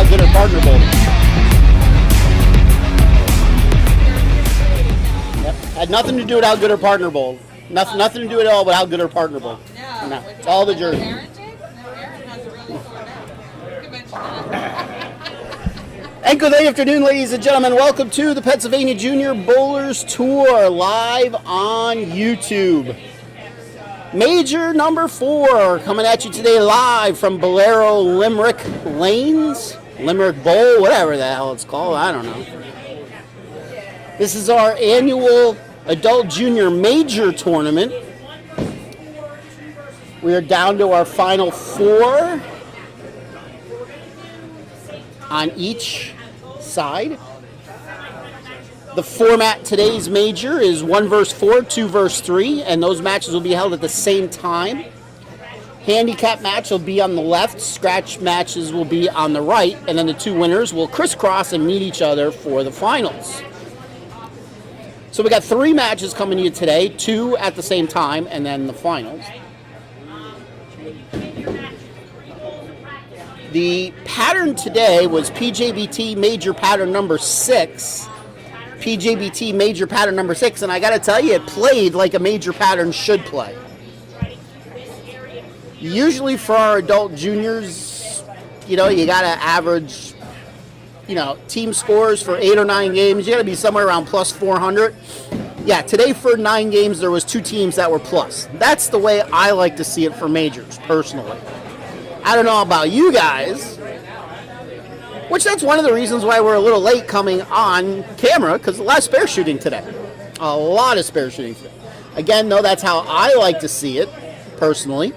good or partner bowling. Yep. Had nothing to do with how good or partner bowl. Nothing to do at all with how good or partner bowl. No, it's all the jersey. And good afternoon, ladies and gentlemen. Welcome to the Pennsylvania Junior Bowlers Tour live on YouTube. Major number 4 coming at you today live from Bowlero Limerick Lanes, Limerick Bowl, whatever the hell it's called, I don't know. This is our annual Adult Junior Major Tournament. We are down to our final 4 on each side. The format today's major is 1 versus 4, 2 versus 3, and those matches will be held at the same time. Handicap match will be on the left, scratch matches will be on the right, and then the 2 winners will crisscross and meet each other for the finals. So we got 3 matches coming to you today, 2 at the same time, and then the finals. The pattern today was PJBT Major Pattern number 6. PJBT Major Pattern number 6, and I got to tell you, it played like a major pattern should play. Usually for our adult juniors, you know, you got to average, you know, team scores for 8 or 9 games. You got to be somewhere around plus 400. Yeah, today for 9 games, there was 2 teams that were plus. That's the way I like to see it for majors, personally. I don't know about you guys. Which that's one of the reasons why we're a little late coming on camera, because a lot of spare shooting today. A lot of spare shooting today. Again, though, that's how I like to see it, personally.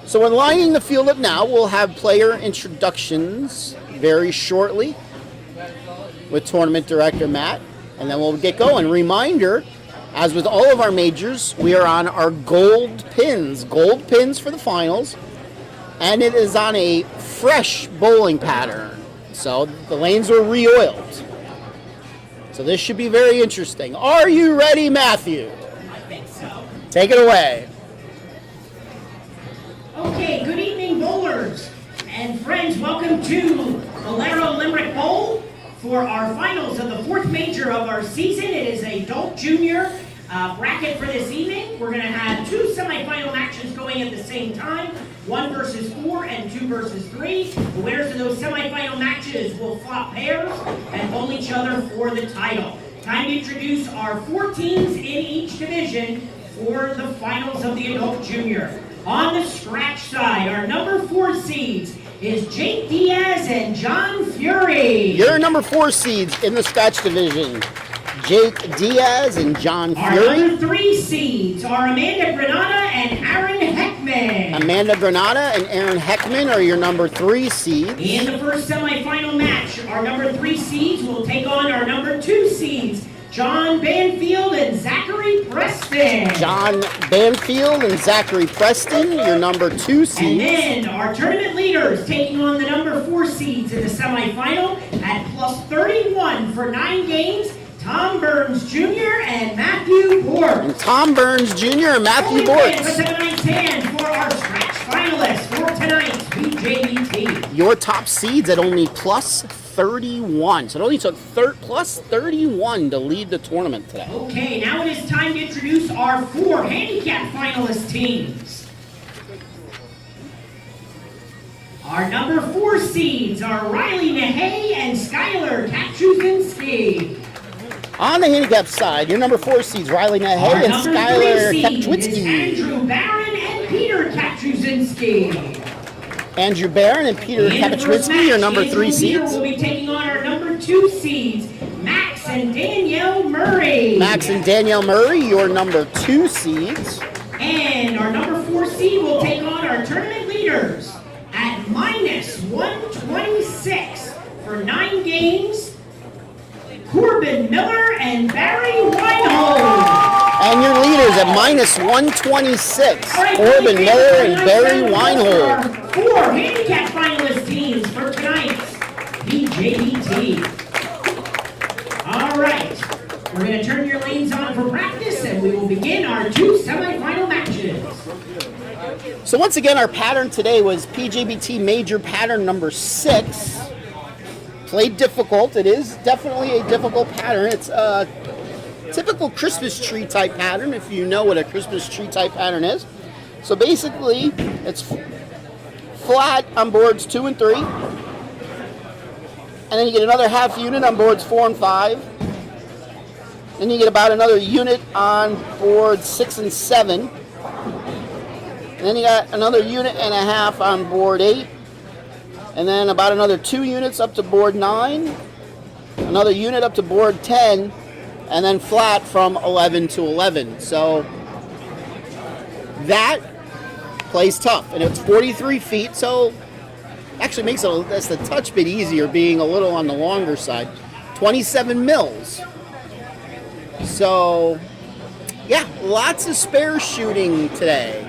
So in lining the field up now, we'll have player introductions very shortly with Tournament Director Matt, and then we'll get going. Reminder, as with all of our majors, we are on our gold pins for the finals, and it is on a fresh bowling pattern. So the lanes were re-oiled. So this should be very interesting. Are you ready, Matthew? I think so. Take it away. Okay, good evening, bowlers and friends. Welcome to Bowlero Limerick Bowl for our finals of the 4th major of our season. It is a adult junior bracket for this evening. We're going to have 2 semifinal matches going at the same time, 1 versus 4 and 2 versus 3. The winners of those semifinal matches will flop pairs and bowl each other for the title. Time to introduce our 4 teams in each division for the finals of the adult junior. On the scratch side, our number 4 seeds is Jake Diaz and John Fury. Your number 4 seeds in the scratch division, Jake Diaz and John Fury. Our number 3 seeds are Amanda Granada and Aaron Heckman. Amanda Granada and Aaron Heckman are your number 3 seeds. In the first semifinal match, our number 3 seeds will take on our number 2 seeds, John Banfield and Zachary Preston. John Banfield and Zachary Preston, your number 2 seeds. And then our tournament leaders taking on the number 4 seeds in the semifinal at plus 31 for 9 games, Tom Burns Jr. and Matthew Bortz. And Tom Burns Jr. and Matthew Bortz. For tonight's hand for our scratch finalists for tonight's PJBT. Your top seeds at only plus 31. So it only took plus 31 to lead the tournament today. Okay, now it is time to introduce our 4 handicap finalist teams. Our number 4 seeds are Riley Nahey and Skylar Kapchuzinski. On the handicap side, your number 4 seeds, Riley Nahey and Skylar Kapchuzinski. Andrew Barron and Peter Kapchuzinski. Andrew Barron and Peter Kapchuzinski, your number 3 seeds. We'll be taking on our number 2 seeds, Max and Danielle Murray. Max and Danielle Murray, your number 2 seeds. And our number 4 seed will take on our tournament leaders at minus 126 for 9 games, Corbin Miller and Barry Weinhold. And your leaders at minus 126, Corbin Miller and Barry Weinhold. 4 handicap finalist teams for tonight's PJBT. All right, we're going to turn your lanes on for practice, and we will begin our 2 semifinal matches. So once again, our pattern today was PJBT Major Pattern number 6. Played difficult. It is definitely a difficult pattern. It's a typical Christmas tree type pattern, if you know what a Christmas tree type pattern is. So basically, it's flat on boards 2 and 3. And then you get another half unit on boards 4 and 5. Then you get about another unit on boards 6 and 7. And then you got another unit and a half on board 8. And then about another 2 units up to board 9. Another unit up to board 10. And then flat from 11 to 11. So that plays tough. And it's 43 feet, so actually makes it just a touch bit easier being a little on the longer side. 27 mils. So, yeah, lots of spare shooting today.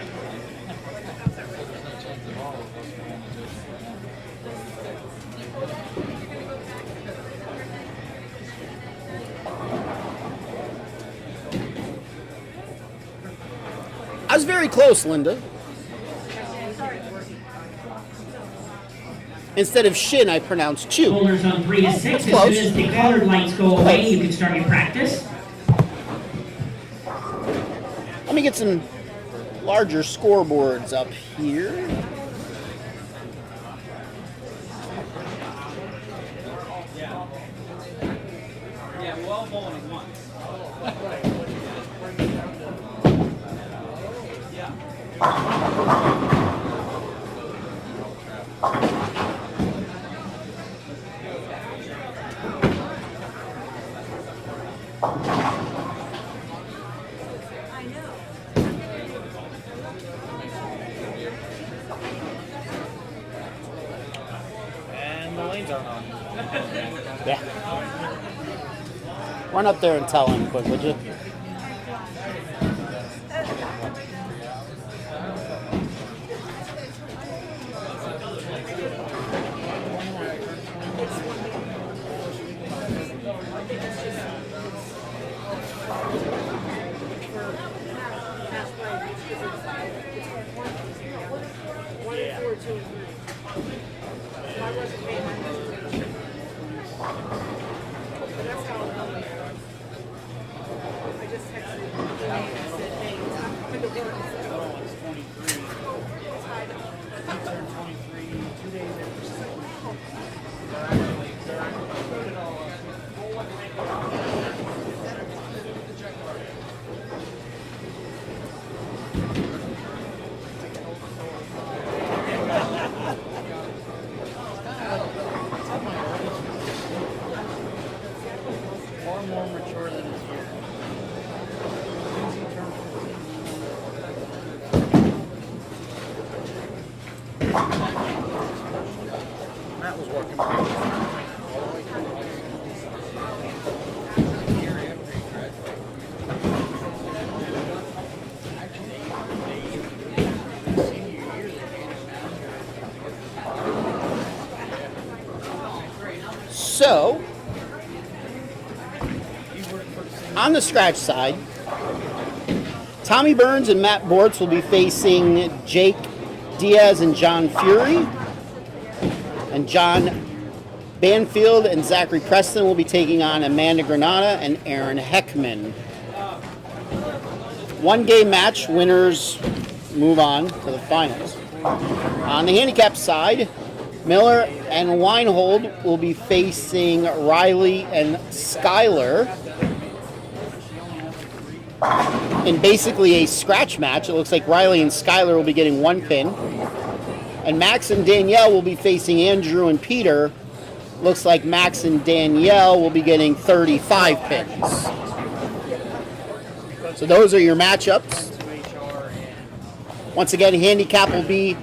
I was very close, Linda. Instead of shin, I pronounced chew. Boulders on 3 to 6. As soon as the colored lights go away, you can start your practice. Let me get some larger scoreboards up here. Yeah, we're all bowling at once. And the lanes aren't on. Yeah. Run up there and tell him quick, would you? Far more mature than his year. Matt was working. So, on the scratch side, Tommy Burns and Matt Bortz will be facing Jake Diaz and John Fury. And John Banfield and Zachary Preston will be taking on Amanda Granada and Aaron Heckman. 1-game match, winners move on to the finals. On the handicap side, Miller and Weinhold will be facing Riley and Skyler in basically a scratch match. It looks like Riley and Skyler will be getting 1 pin. And Max and Danielle will be facing Andrew and Peter. Looks like Max and Danielle will be getting 35 pins. So those are your matchups. Once again, handicap will be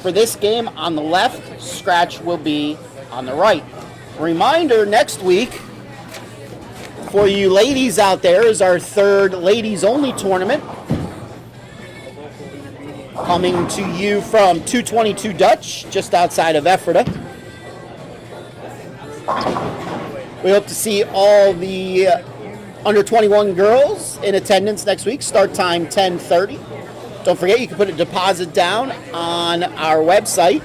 for this game on the left, scratch will be on the right. Reminder, next week, for you ladies out there, is our 3rd ladies-only tournament. Coming to you from 222 Dutch, just outside of Ephrata. We hope to see all the under 21 girls in attendance next week. Start time 10:30. Don't forget, you can put a deposit down on our website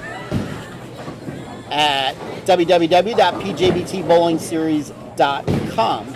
at www.pjbtbowlingseries.com.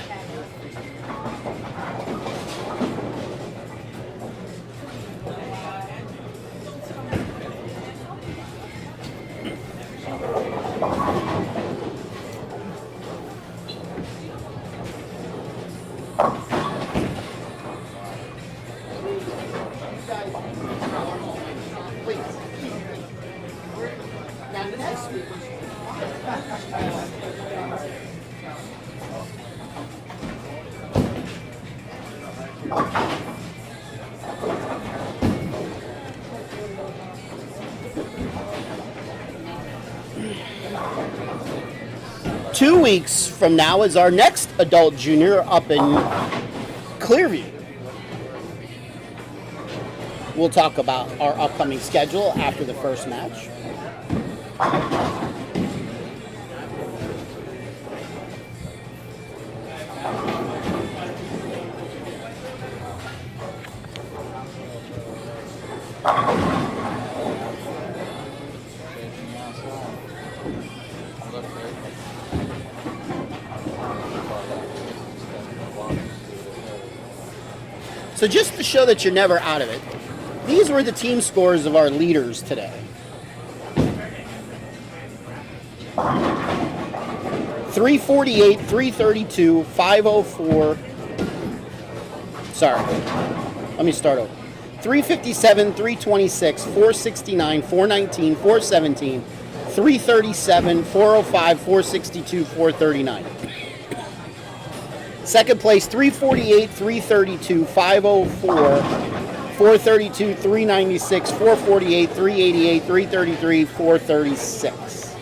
Two weeks from now is our next adult junior up in Clearview. We'll talk about our upcoming schedule after the first match. So just to show that you're never out of it, these were the team scores of our leaders today. 348, 332, 504. Sorry, let me start over. 357, 326, 469, 419, 417, 337, 405, 462, 439. Second place, 348, 332, 504, 432, 396, 448, 388, 333, 436.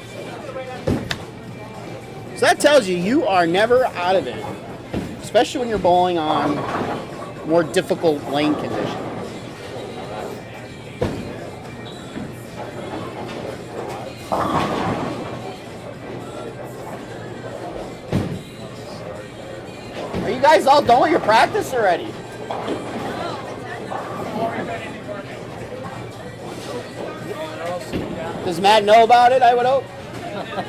So that tells you you are never out of it, especially when you're bowling on more difficult lane conditions. Are you guys all done with your practice already? Does Matt know about it, I would hope?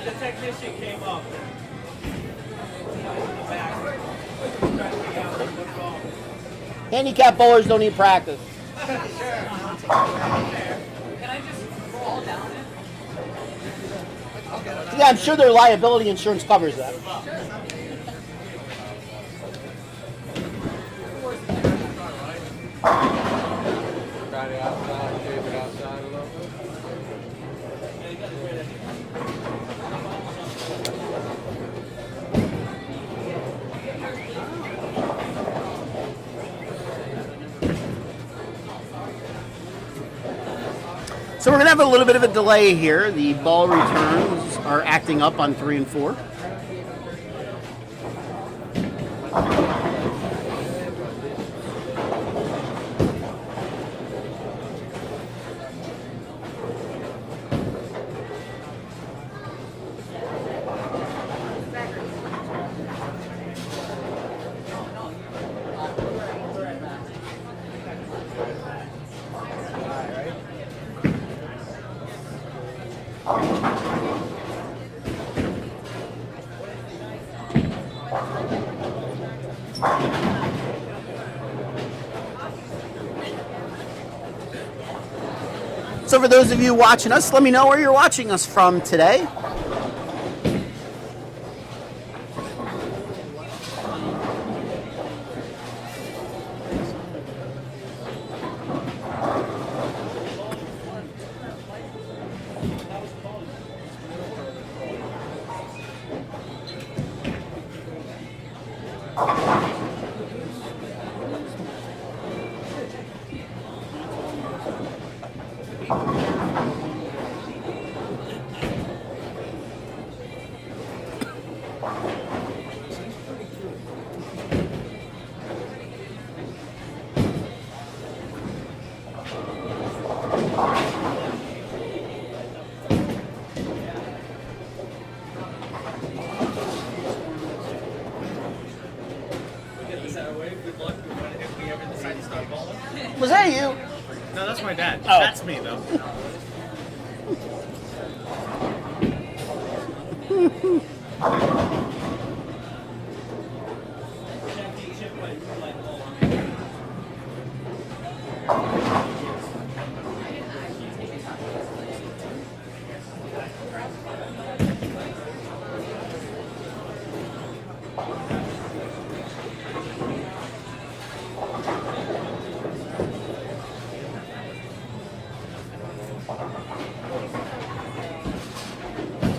The technician came up. Handicap bowlers don't need practice. Can I just fall down it? Yeah, I'm sure their liability insurance covers that. Got it outside, shave it outside a little bit. So we're going to have a little bit of a delay here. The ball returns are acting up on 3 and 4. So for those of you watching us, let me know where you're watching us from today. that. Oh. That's me, though.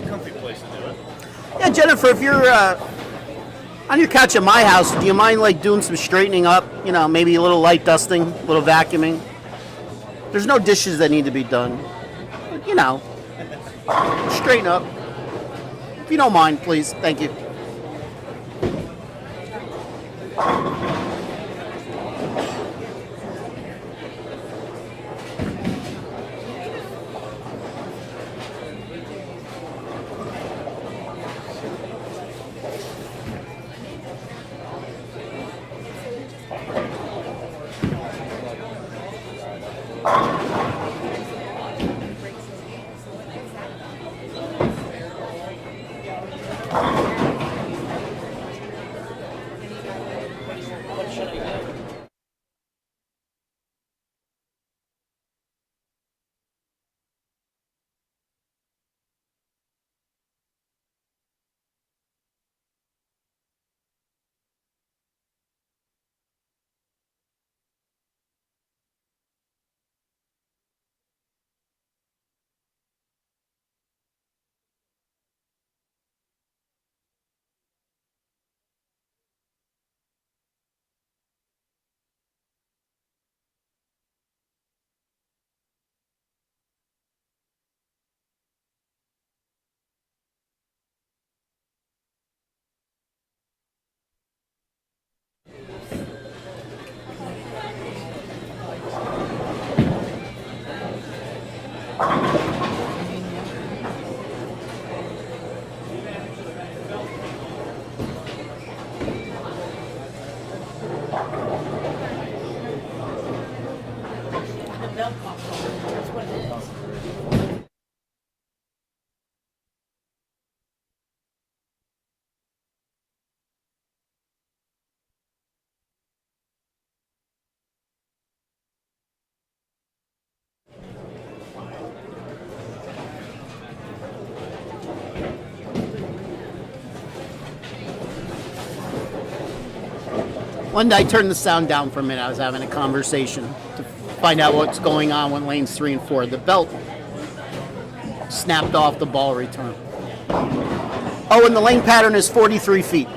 Comfy place to do it. Yeah, Jennifer, if you're on your couch at my house, do you mind like doing some straightening up? You know, maybe a little light dusting, a little vacuuming. There's no dishes that need to be done. You know, straighten up. If you don't mind, please. Thank you. One I turned the sound down for a minute. I was having a conversation to find out what's going on with lanes 3 and 4. The belt snapped off the ball return. Oh, and the lane pattern is 43 feet.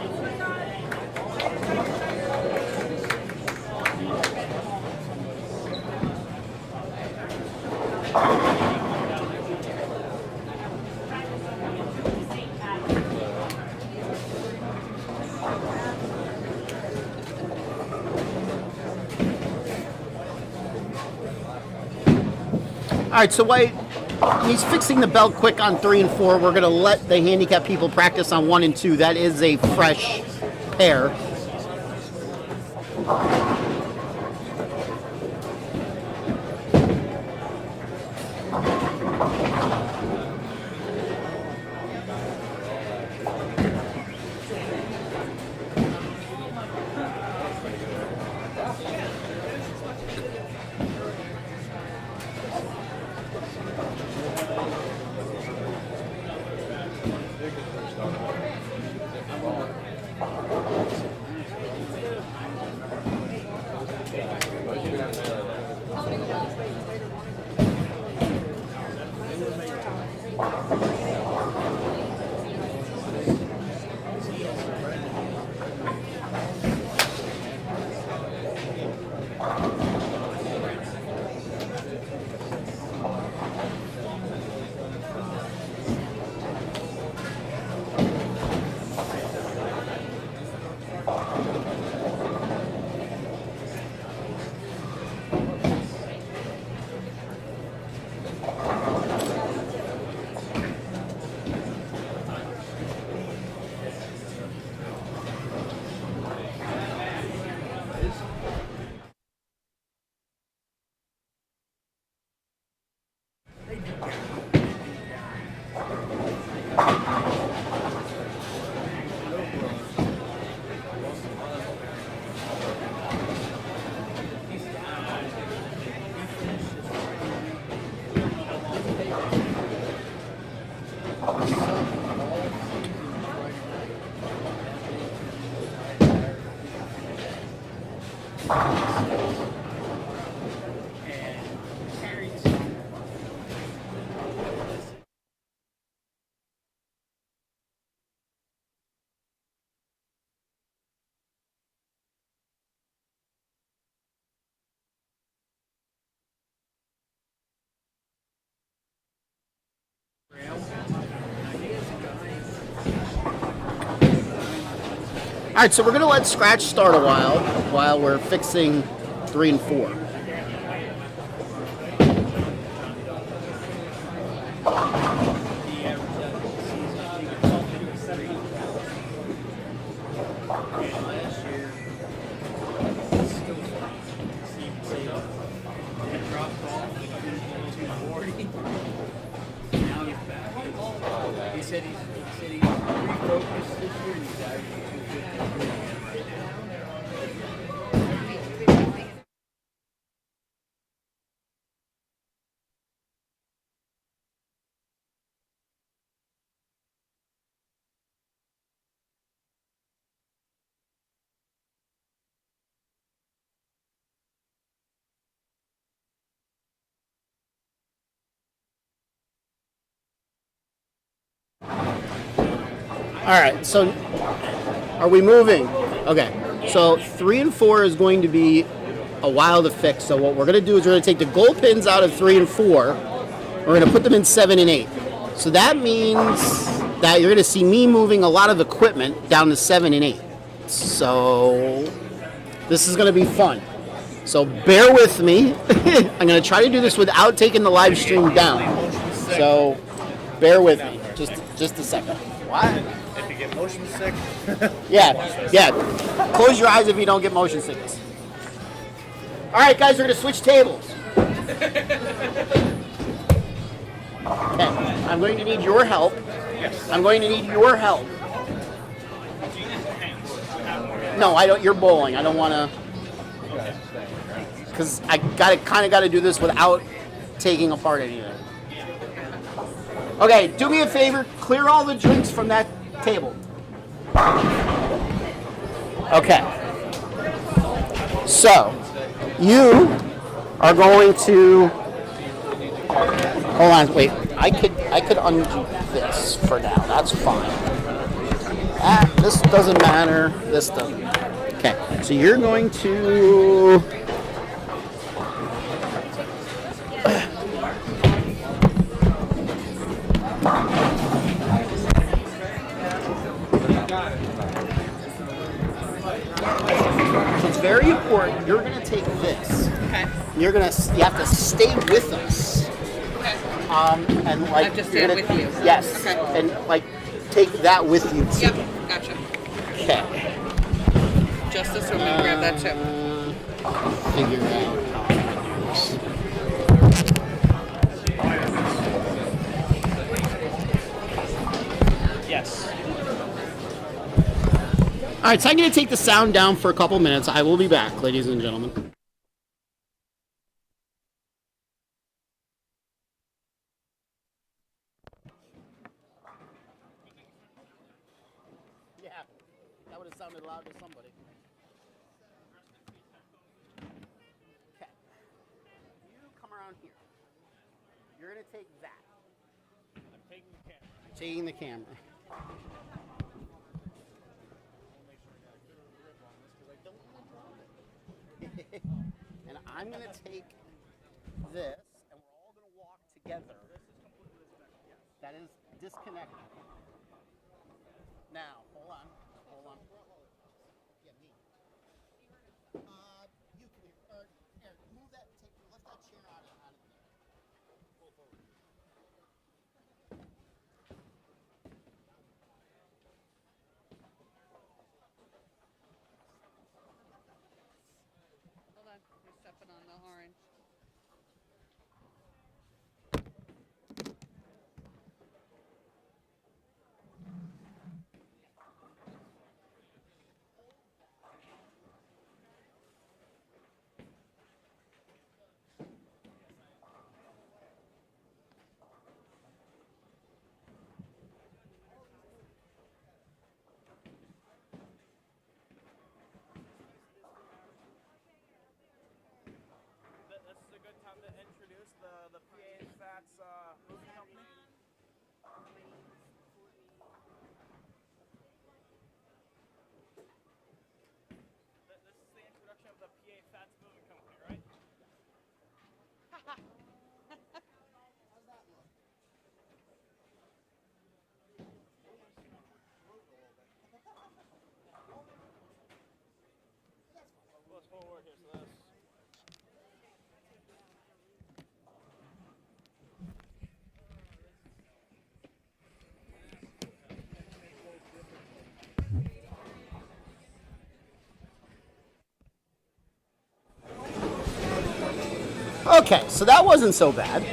All right, so he's fixing the belt quick on 3 and 4. We're going to let the handicap people practice on 1 and 2. That is a fresh pair. All right, so we're gonna let scratch start a while we're fixing 3 and 4. He said he refocused this year and he's averaging 250 right now. All right, so are we moving? Okay, so 3 and 4 is going to be a while to fix. So what we're going to do is we're going to take the goal pins out of 3 and 4. We're going to put them in 7 and 8. So that means that you're going to see me moving a lot of equipment down to 7 and 8. So this is going to be fun. So bear with me. I'm going to try to do this without taking the live stream down. So bear with me. Just a second. What? If you get motion sick, Yeah. Close your eyes if you don't get motion sickness. All right, guys, we're going to switch tables. Okay, I'm going to need your help. yes. I'm going to need your help. No, I don't. You're bowling. I don't want to, because I kind of got to do this without taking apart anything. Okay, do me a favor. Clear all the drinks from that table. Okay. So, you are going to. Hold on. Wait. I could undo this for now. That's fine. This doesn't matter. This doesn't. Okay. So you're going to. So it's very important. You're going to take this. Okay. You have to stay with us. Okay. And like I have to stand with you. Yes. Okay. And like take that with you too. Yep. Gotcha. Okay. Justice, or me grab that too. Figure out how to do this. Yes. All right, so I'm going to take the sound down for a couple minutes. I will be back, ladies and gentlemen. Yeah, that would have sounded loud to somebody. Okay. You come around here. You're going to take that. I'm taking the camera. Taking the camera. And I'm going to take this, and we're all going to walk together. That is disconnected. Now, hold on. Yeah, me. You can, Eric, move that, lift that chair out of there. Pull forward. Hold on. You're stepping on the orange. Okay, so that wasn't so bad.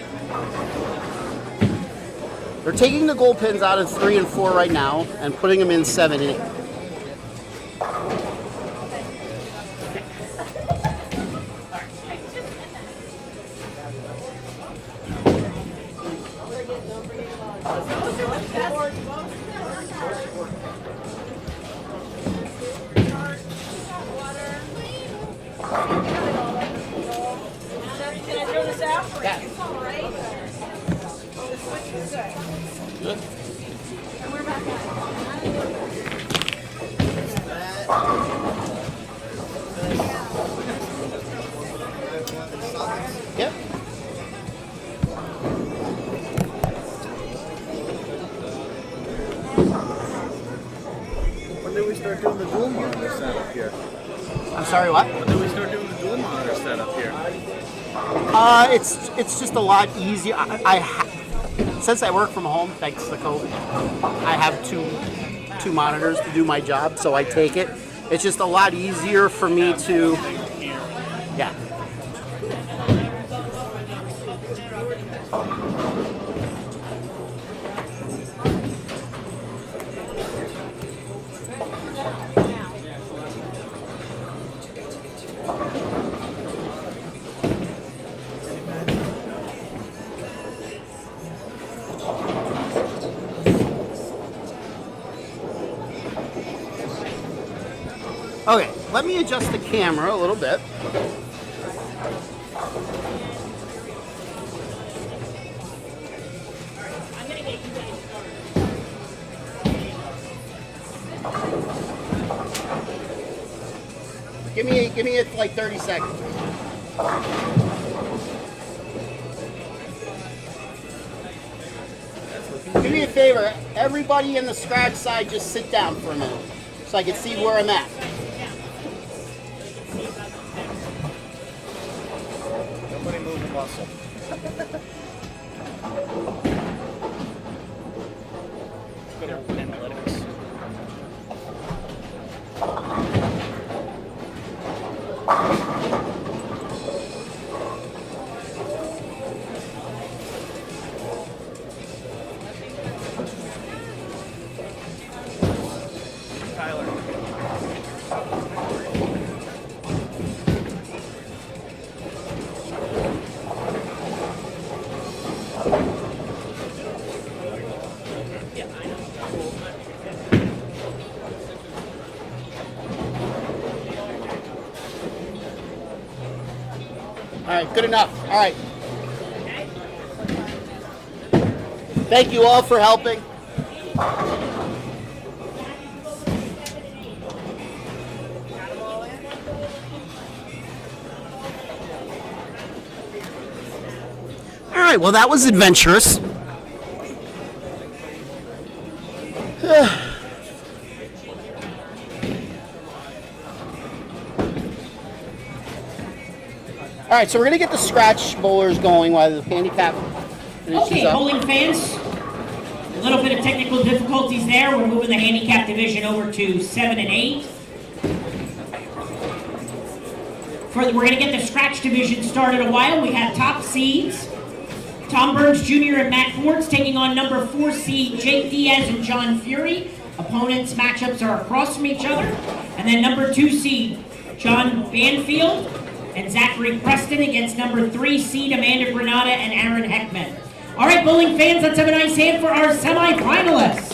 They're taking the goal pins out of 3 and 4 right now and putting them in 7 and 8. Can I throw this out? Yeah. Good. And we're back at Yep. When did we start doing the dual monitor setup here? I'm sorry, what? When did we start doing the dual monitor setup here? It's just a lot easier. Since I work from home, thanks to COVID, I have two monitors to do my job, so I take it. It's just a lot easier for me to, yeah. Okay, let me adjust the camera a little bit. Give me it for like 30 seconds. Do me a favor, everybody in the scratch side just sit down for a minute so I can see where I'm at. Nobody move a muscle. Good old analytics. Tyler. All right, good enough. All right. Thank you all for helping. All right, well, that was adventurous. All right, so we're going to get the scratch bowlers going while the handicap finishes Okay, up. bowling fans, a little bit of technical difficulties there. We're moving the handicap division over to 7 and 8. We're going to get the scratch division started a while. We have top seeds. Tom Burns Jr. and Matt Bortz taking on number 4 seed Jake Diaz and John Fury. Opponents' matchups are across from each other. And then number 2 seed John Banfield and Zachary Preston against number 3 seed Amanda Granada and Aaron Heckman. All right, bowling fans, let's have a nice hand for our semifinalists.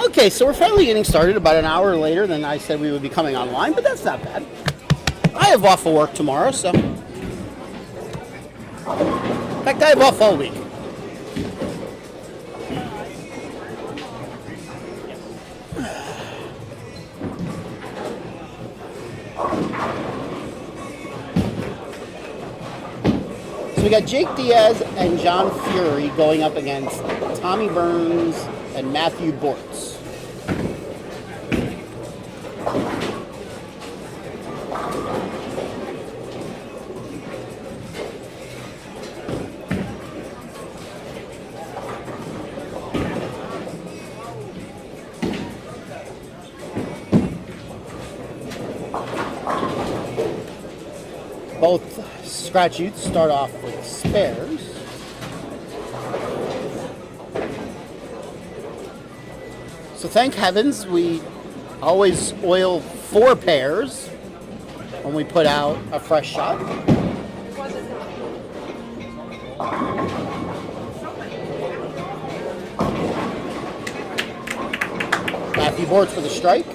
Okay, so we're finally getting started about an hour later than I said we would be coming online, but that's not bad. I have off of work tomorrow, so. In fact, I have off all week. So we got Jake Diaz and John Fury going up against Tommy Burns and Matthew Bortz. Both scratch youths start off with spares. So thank heavens we always oil 4 pairs when we put out a fresh shot. Matthew Bortz for the strike.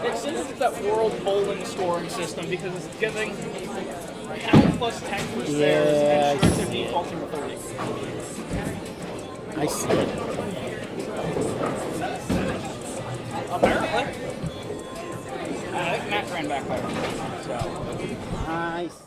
It seems it's that world bowling scoring system because it's giving count plus 10 for spares and strikes are defaulting to 30. I see it. Apparently. I think Matt ran back there. So. I see.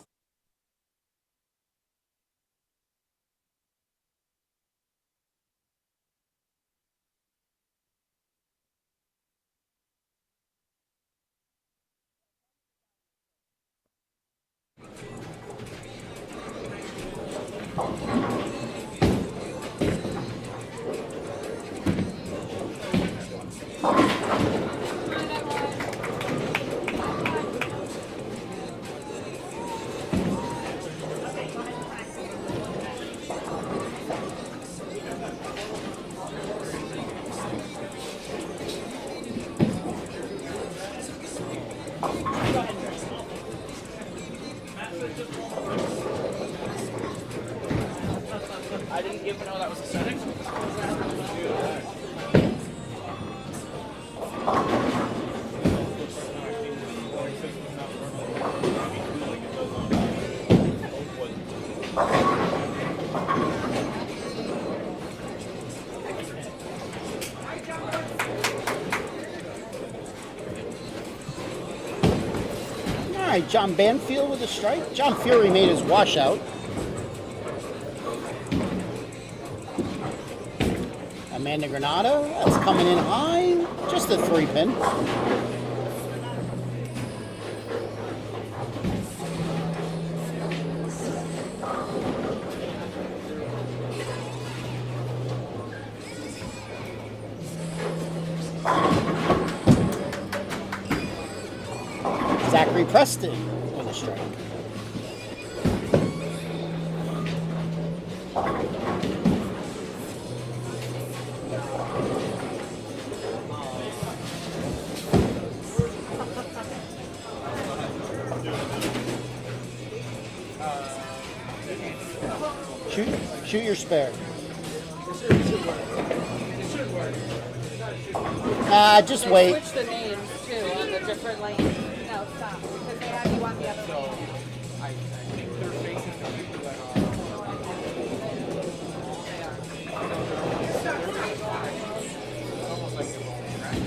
I didn't even know that was a setting. All right, John Banfield with a strike. John Fury made his washout. Amanda Granada, that's coming in high. Just a 3-pin. Zachary Preston with a strike. Shoot your spare. Just They wait. switched the names too on the different lanes. No, stop. Because they have you on the other lane. I think they're facing the people that are. It's almost like they're bowling, right?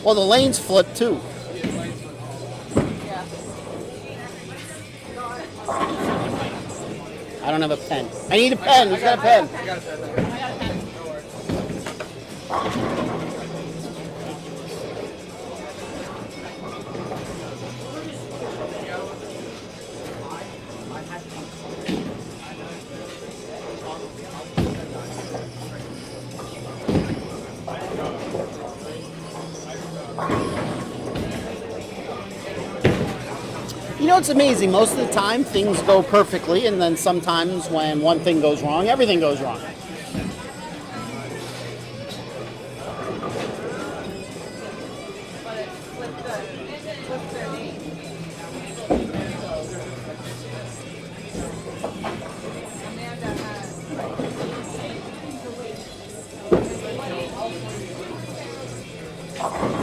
Well, the lanes flip too. Yeah. I don't have a pen. I need a pen. Who's got a pen? You know, it's amazing. Most of the time, things go perfectly, and then sometimes when one thing goes wrong, everything goes wrong. But it flipped their name. Amanda had.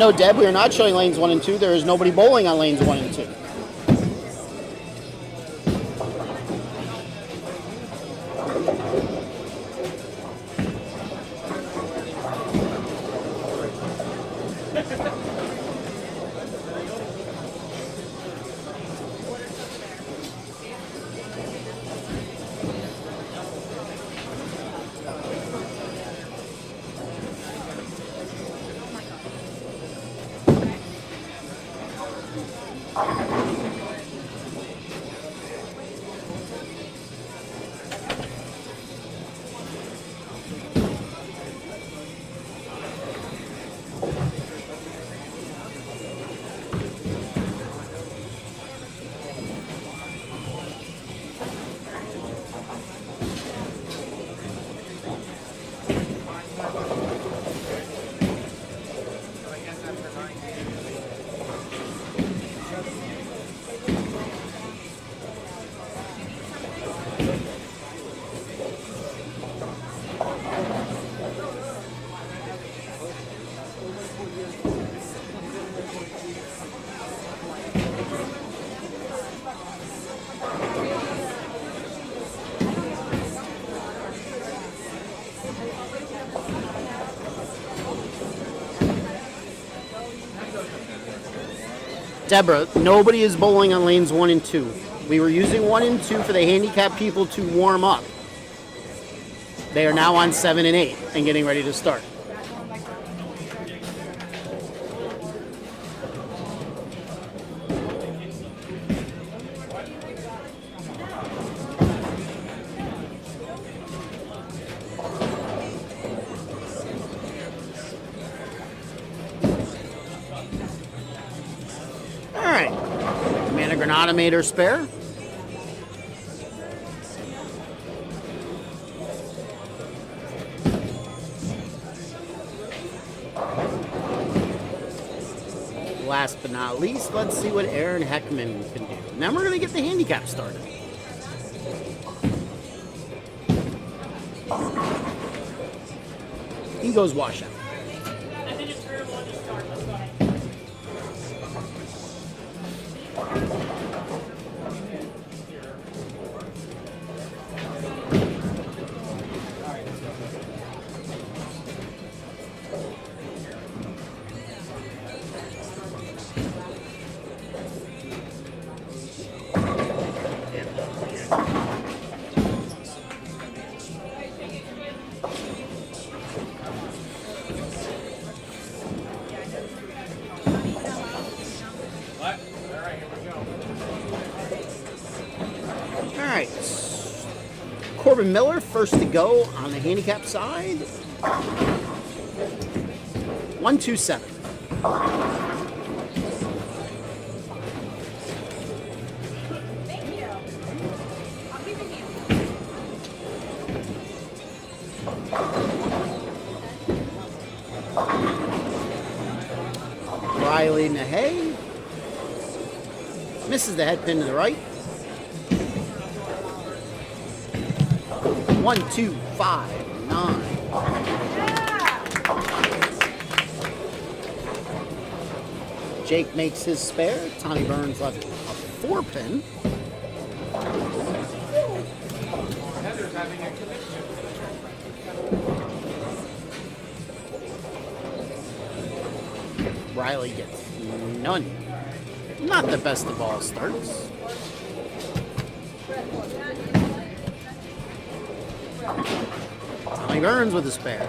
No, Deb, we are not showing lanes 1 and 2. There is nobody bowling on lanes 1 and 2. Deborah, nobody is bowling on lanes 1 and 2. We were using 1 and 2 for the handicapped people to warm up. They are now on 7 and 8 and getting ready to start. Granada made her spare. Last but not least, let's see what Aaron Heckman can do. And then we're going to get the handicap started. He goes washout. I think it's terrible to start. Let's go. Corbin Miller, first to go on the handicap side. 127. Thank you. I'll give it you. Riley Nahey misses the head pin to the right. 1, 2, 5, 9. Jake makes his spare. Tommy Burns left a 4-pin. Riley gets none. Not the best of all starts. Tommy Burns with a spare.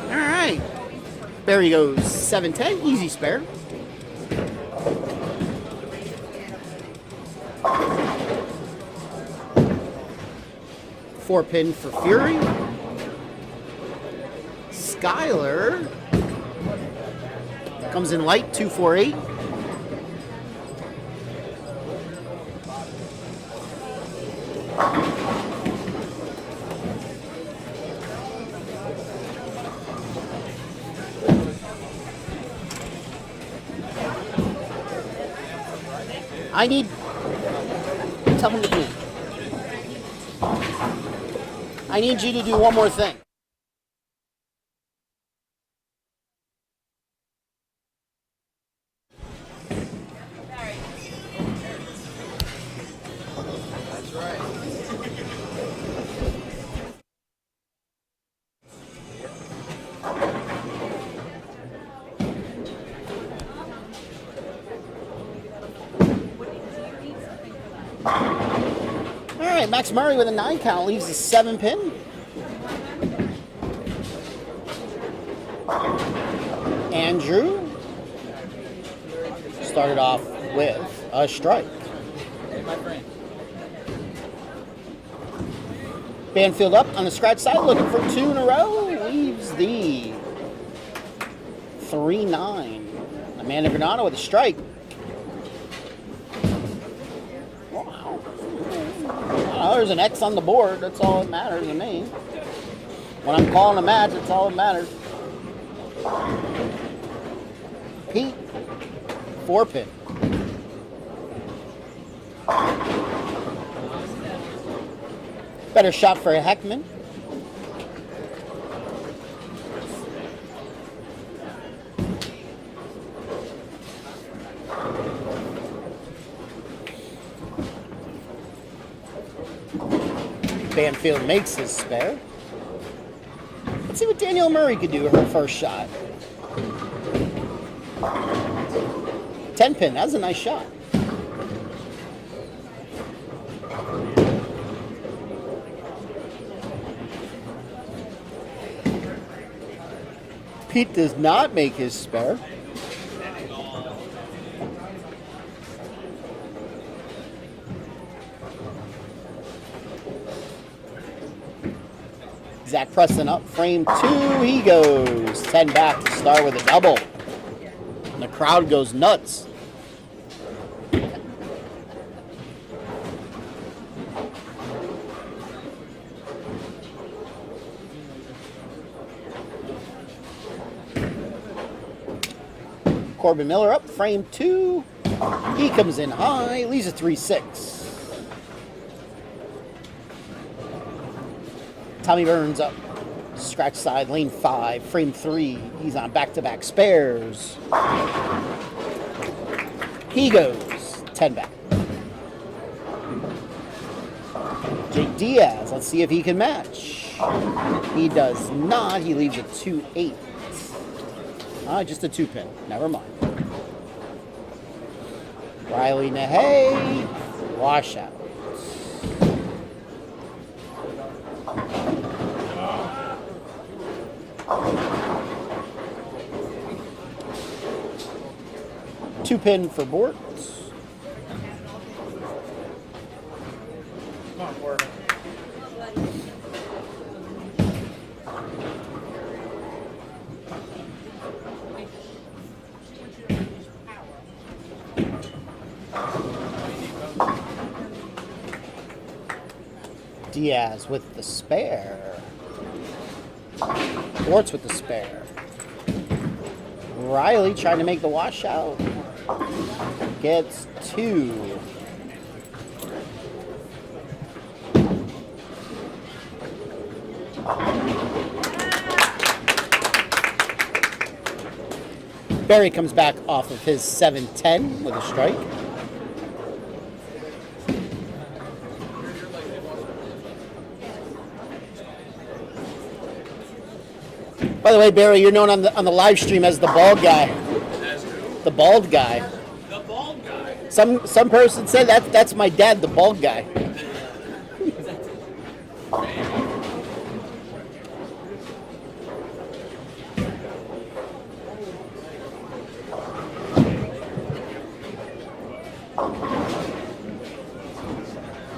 All right. There he goes. 7-10. Easy spare. Four pin for Fury. Skyler comes in light, 248. I need... Tell him to do. I need you to do one more thing. That's right. All right, Max Murray with a 9 count leaves a 7 pin. Andrew started off with a strike. Hey, my friend. Banfield up on the scratch side, looking for 2 in a row. Leaves the 3-9. Amanda Granado with a strike. Wow. Well, there's an X on the board. That's all that matters to me. When I'm calling a match, that's all that matters. Pete, 4 pin. Better shot for Heckman. Banfield makes his spare. Let's see what Danielle Murray could do with her first shot. 10 pin, that's a nice shot. Pete does not make his spare. Zach Preston up, frame 2, he goes. 10 back to start with a double. And the crowd goes nuts. Corbin Miller up, frame 2. He comes in high, leaves a 3-6. Tommy Burns up, scratch side, lane 5, frame 3. He's on back-to-back spares. He goes 10 back. Jake Diaz, let's see if he can match. He does not. He leaves a 2-8. Just a 2 pin. Never mind. Riley Nahey, washout. Two pin for Bortz. Come on, Corbin. Diaz with the spare. Bortz with the spare. Riley trying to make the washout. Gets 2. Barry comes back off of his 7-10 with a strike. By the way, Barry, you're known on the live stream as the bald guy. The bald guy. The bald guy. Some person said that's my dad, the bald guy.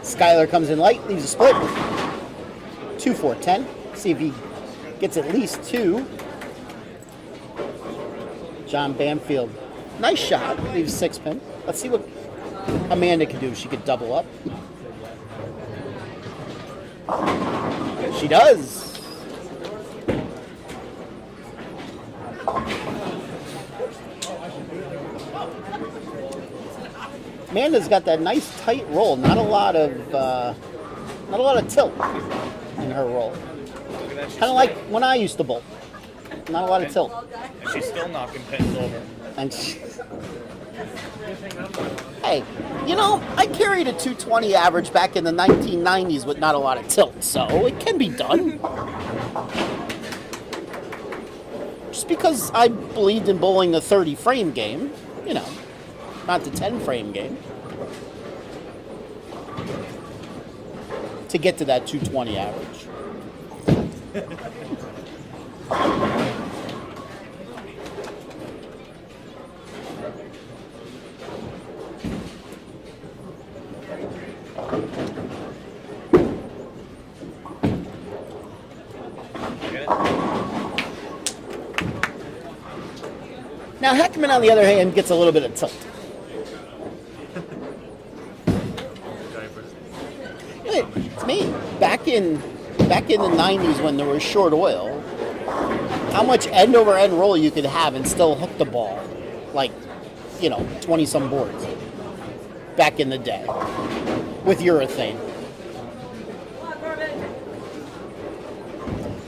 Skyler comes in light, leaves a split. 2-4-10. See if he gets at least 2. John Banfield. Nice shot. Leaves 6 pin. Let's see what Amanda can do. She could double up. She does. Amanda's got that nice tight roll. Not a lot of tilt in her roll. Look at that. Kind of like when I used to bowl. Not a lot of tilt. And she's still knocking pins over. And hey, you know, I carried a 220 average back in the 1990s with not a lot of tilt, so it can be done. Just because I believed in bowling the 30 frame game, you know, not the 10 frame game, to get to that 220 average. Now Heckman, on the other hand, gets a little bit of tilt. It's me. Back in the 90s when there was short oil, how much end over end roll you could have and still hook the ball, like, you know, 20 some boards back in the day with urethane.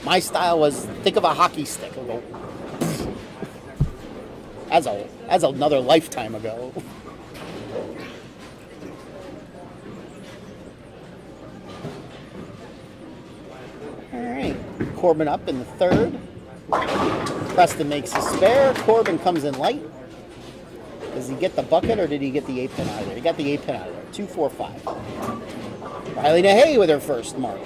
My style was, think of a hockey stick. It'll go, as another lifetime ago. All right, Corbin up in the third. Preston makes a spare. Corbin comes in light. Does he get the bucket or did he get the 8-pin out of there? He got the 8-pin out of there. 2-4-5. Riley Nahey with her first mark.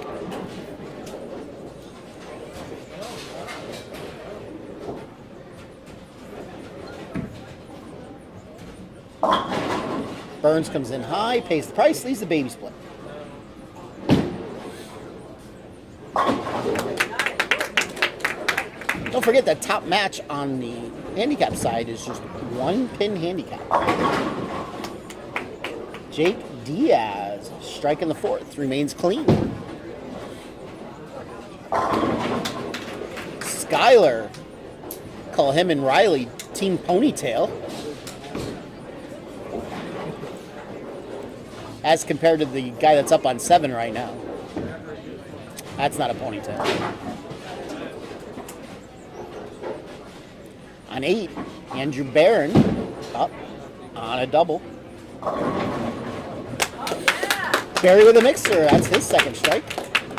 Burns comes in high, pays the price, leaves the baby split. Don't forget that top match on the handicap side is just 1-pin handicap. Jake Diaz striking the fourth, remains clean. Skyler, call him and Riley Team Ponytail. As compared to the guy that's up on 7 right now. That's not a ponytail. On 8, Andrew Barron up on a double. Barry with a mixer. That's his second strike.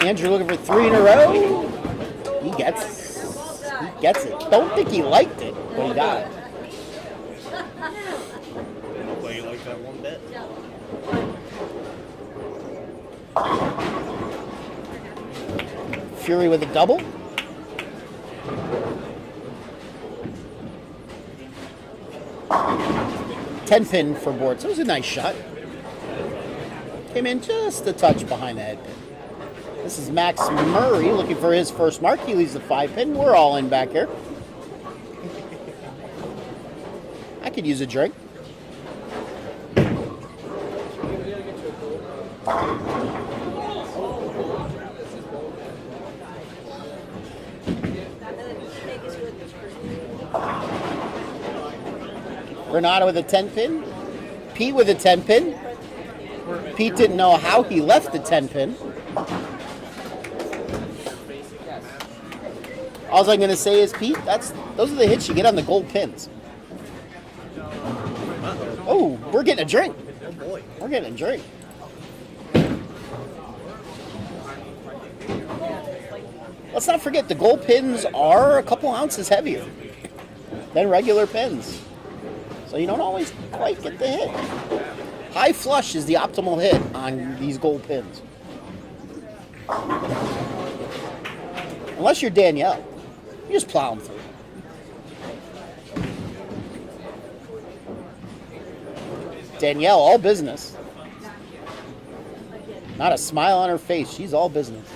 Andrew looking for 3 in a row. He gets it. Don't think he liked it, but he got it. Well, you like that one bit? Fury with a double. Ten-pin for Bortz. It was a nice shot. Came in just a touch behind the head pin. This is Max Murray looking for his first mark. He leaves the 5-pin. We're all in back here. I could use a drink. Renata with a 10-pin. Pete with a 10-pin. Pete didn't know how he left the 10-pin. All I'm going to say is, Pete, those are the hits you get on the gold pins. Oh, we're getting a drink. Oh boy. We're getting a drink. Let's not forget, the gold pins are a couple ounces heavier than regular pins. So you don't always quite get the hit. High flush is the optimal hit on these gold pins. Unless you're Danielle. You just plow them through. Danielle, all business. Not a smile on her face. She's all business.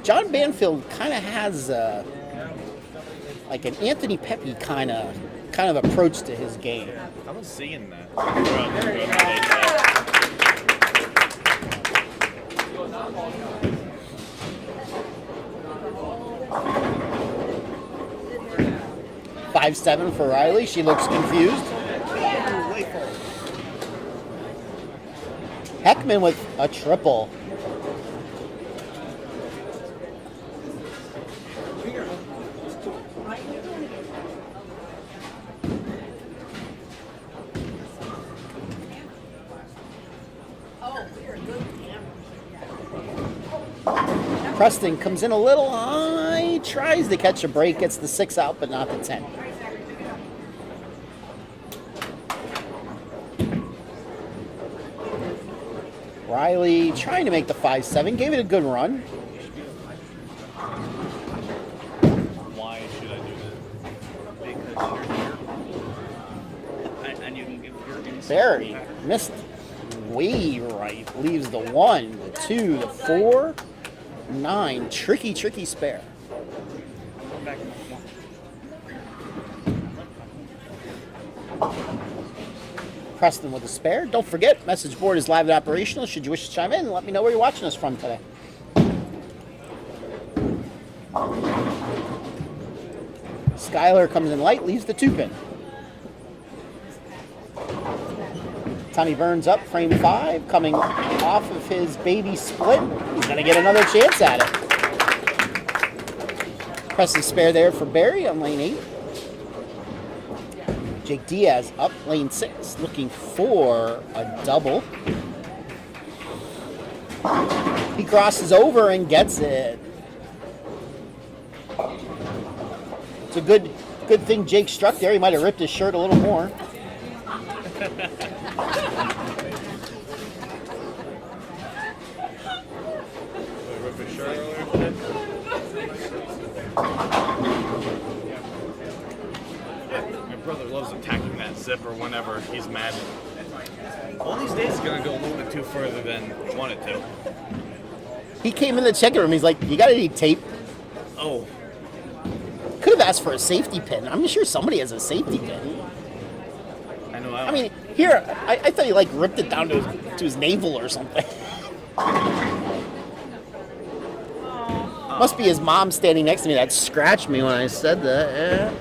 John Banfield kind of has like an Anthony Pepe kind of approach to his game. I was seeing that. 5-7 for Riley. She looks confused. Heckman with a triple. Preston comes in a little high, tries to catch a break, gets the 6 out, but not the 10. Riley trying to make the 5-7, gave it a good run. Why should I do that? Because you're here. And you can give your insight. Barry missed way right, leaves the 1, the 2, the 4, 9. Tricky spare. Back in Preston with a spare. Don't forget, message board is live and operational. Should you wish to chime in, let me know where you're watching us from today. Skyler comes in light, leaves the 2-pin. Tommy Burns up, frame 5, coming off of his baby split. He's going to get another chance at it. Preston spare there for Barry on lane 8. Jake Diaz up lane 6, looking for a double. He crosses over and gets it. It's a good thing Jake struck there. He might have ripped his shirt a little more. My brother loves attacking that zipper whenever he's mad. One of these days, he's gonna go a little bit too further than wanted to. He came in the checker room. He's like, "You got any tape?" Oh, Could have asked for a safety pin. I'm sure somebody has a safety pin. I know. I mean, here, I thought he like ripped it down to his navel or something. Must be his mom standing next to me that scratched me when I said that.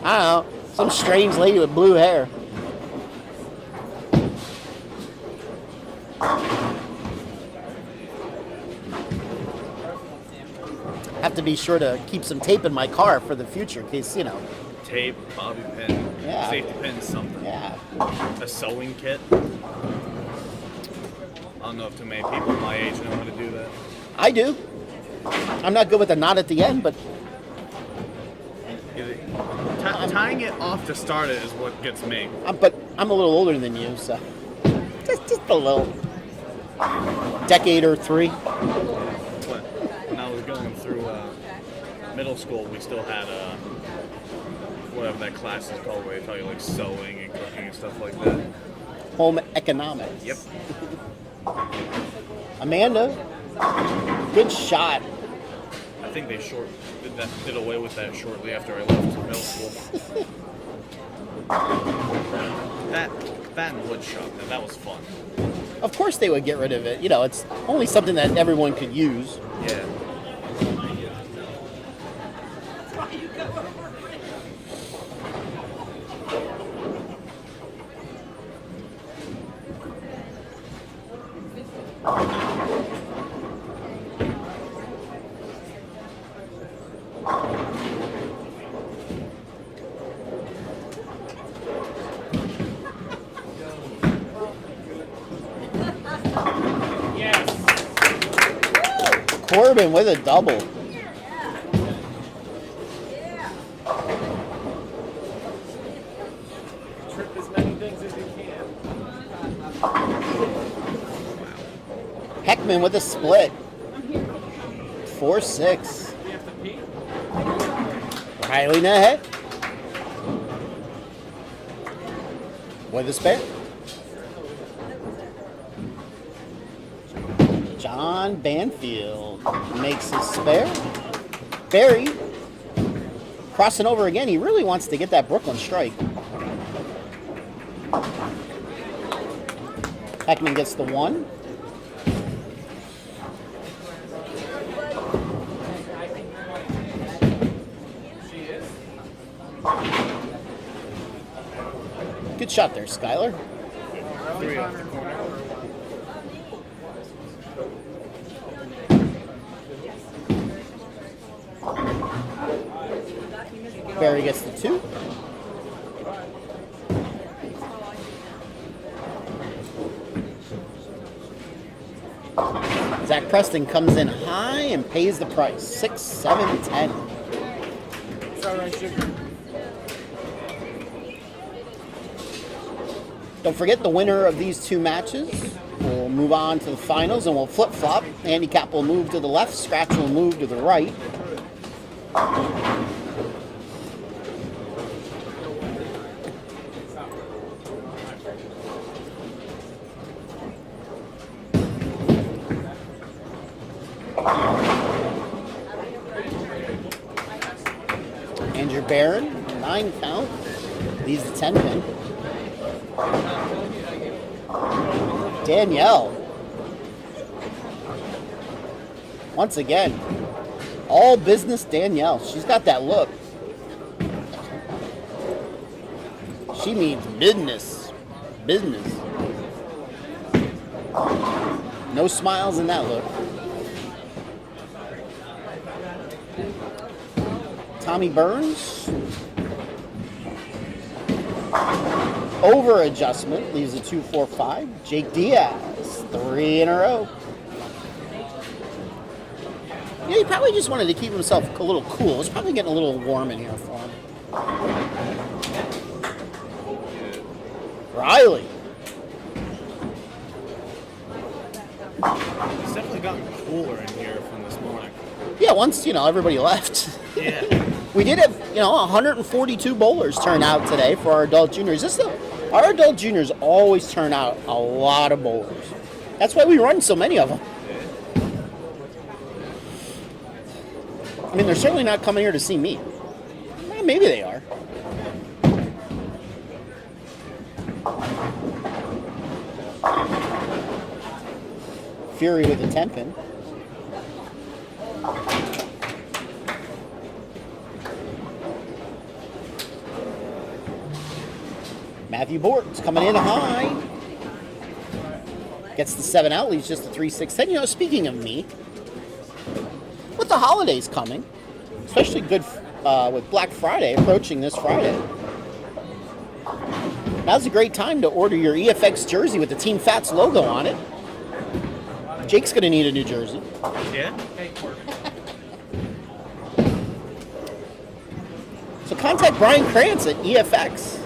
I don't know. Some strange lady with blue hair. Have to be sure to keep some tape in my car for the future in case, you know. Tape, bobby pin, Yeah. safety pin, something. Yeah. A sewing kit. I don't know if too many people my age know how to do that. I do. I'm not good with the knot at the end, but Tying it off to start it is what gets me. I'm a little older than you, so just a little decade or 3. When I was going through middle school, we still had whatever that class is called, where they tell you like sewing and cooking and stuff like that. Home economics. Yep. Amanda, good shot. I think they did away with that shortly after I left middle school. that and wood shop, now that was fun. Of course they would get rid of it. You know, it's only something that everyone could use. Yeah. Corbin with a double. Trip as many things as you can. Heckman with a split. 4-6. We have to pee. Riley Nahet with a spare. John Banfield makes his spare. Barry crossing over again. He really wants to get that Brooklyn strike. Heckman gets the 1. Good shot there, Skylar. 3 off the corner. Barry gets the 2. Zach Preston comes in high and pays the price. 6, 7, 10. It's all right, sugar. Don't forget the winner of these 2 matches will move on to the finals and we'll flip-flop. Handicap will move to the left, scratch will move to the right. Andrew Barron, 9 count. Leaves the 10 pin. Danielle. Once again, all business Danielle. She's got that look. She means business. Business. No smiles in that look. Tommy Burns. Over adjustment leaves a 2-4-5. Jake Diaz, 3 in a row. Yeah, he probably just wanted to keep himself a little cool. It's probably getting a little warm in here for him. Riley. It's definitely gotten cooler in here from this morning. Yeah, once, everybody left. Yeah. We did have, 142 bowlers turn out today for our adult juniors. Our adult juniors always turn out a lot of bowlers. That's why we run so many of them. I mean, they're certainly not coming here to see me. Well, maybe they are. Fury with a 10 pin. Matthew Bortz coming in high. Gets the 7 out, leaves just a 3, 6, 10. Speaking of me, with the holidays coming, especially good with Black Friday approaching this Friday, now's a great time to order your EFX jersey with the Team Fats logo on it. Jake's going to need a new jersey. Yeah? So contact Brian Krantz at EFX.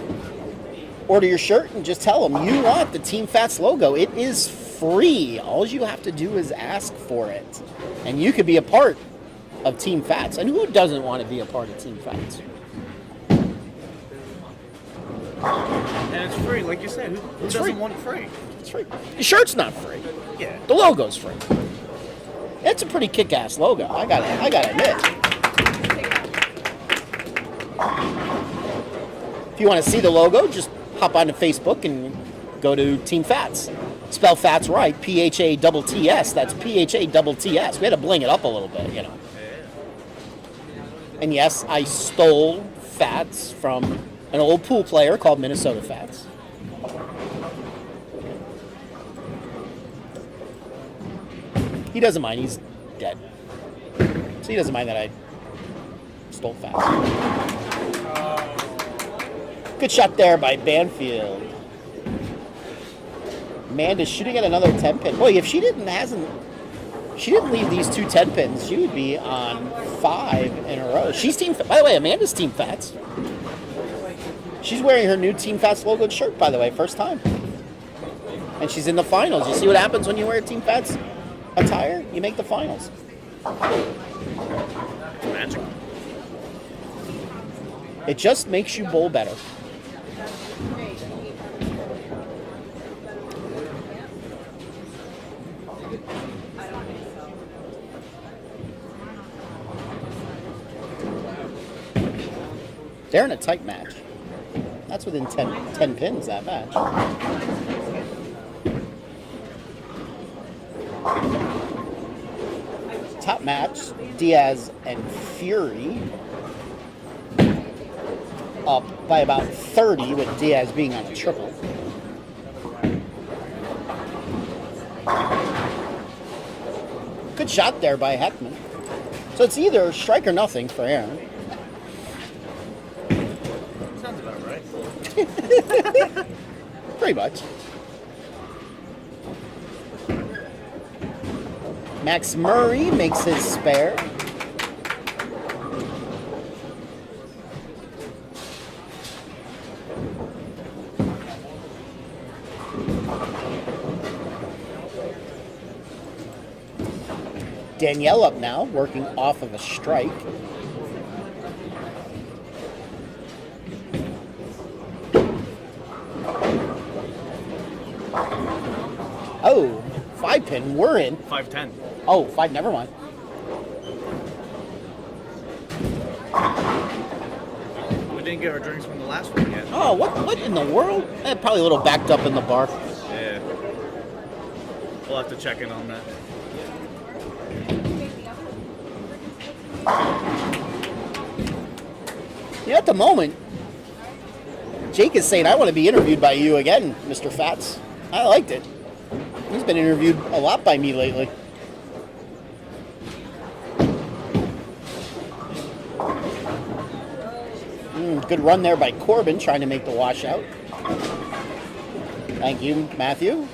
Order your shirt and just tell them you want the Team Fats logo. It is free. All you have to do is ask for it. And you could be a part of Team Fats. And who doesn't want to be a part of Team Fats? And it's free, like you said. Who It's doesn't free. want it free? It's free. The shirt's not free. Yeah. The logo's free. It's a pretty kick-ass logo. I gotta admit. If you want to see the logo, just hop onto Facebook and go to Team Fats. Spell Fats right, P-H-A-T-T-S. That's P-H-A-T-T-S. We had to bling it up a little bit, And yes, I stole Fats from an old pool player called Minnesota Fats. He doesn't mind, he's dead. So he doesn't mind that I stole Fats. Good shot there by Banfield. Amanda's shooting at another 10 pin. Boy, if she didn't leave these 2 10 pins, she would be on 5 in a row. She's by the way, Amanda's Team Fats. She's wearing her new Team Fats logoed shirt, by the way, first time. And she's in the finals. You see what happens when you wear Team Fats attire? You make the finals. Magic. It just makes you bowl better. They're in a tight match. That's within 10 pins, that match. Top match, Diaz and Fury. up by about 30 with Diaz being on a triple. Good shot there by Heckman. So it's either strike or nothing for Aaron. Sounds about right. Pretty much. Max Murray makes his spare. Danielle up now, working off of a strike. Oh, 5-pin, we're in. 5-10. Oh, 5, never mind. We didn't get our drinks from the last one yet. Oh, what in the world? Probably a little backed up in the bar. Yeah. We'll have to check in on that. Yeah, at the moment, Jake is saying, I want to be interviewed by you again, Mr. Fats. I liked it. He's been interviewed a lot by me lately. Good run there by Corbin, trying to make the washout. Thank you, Matthew.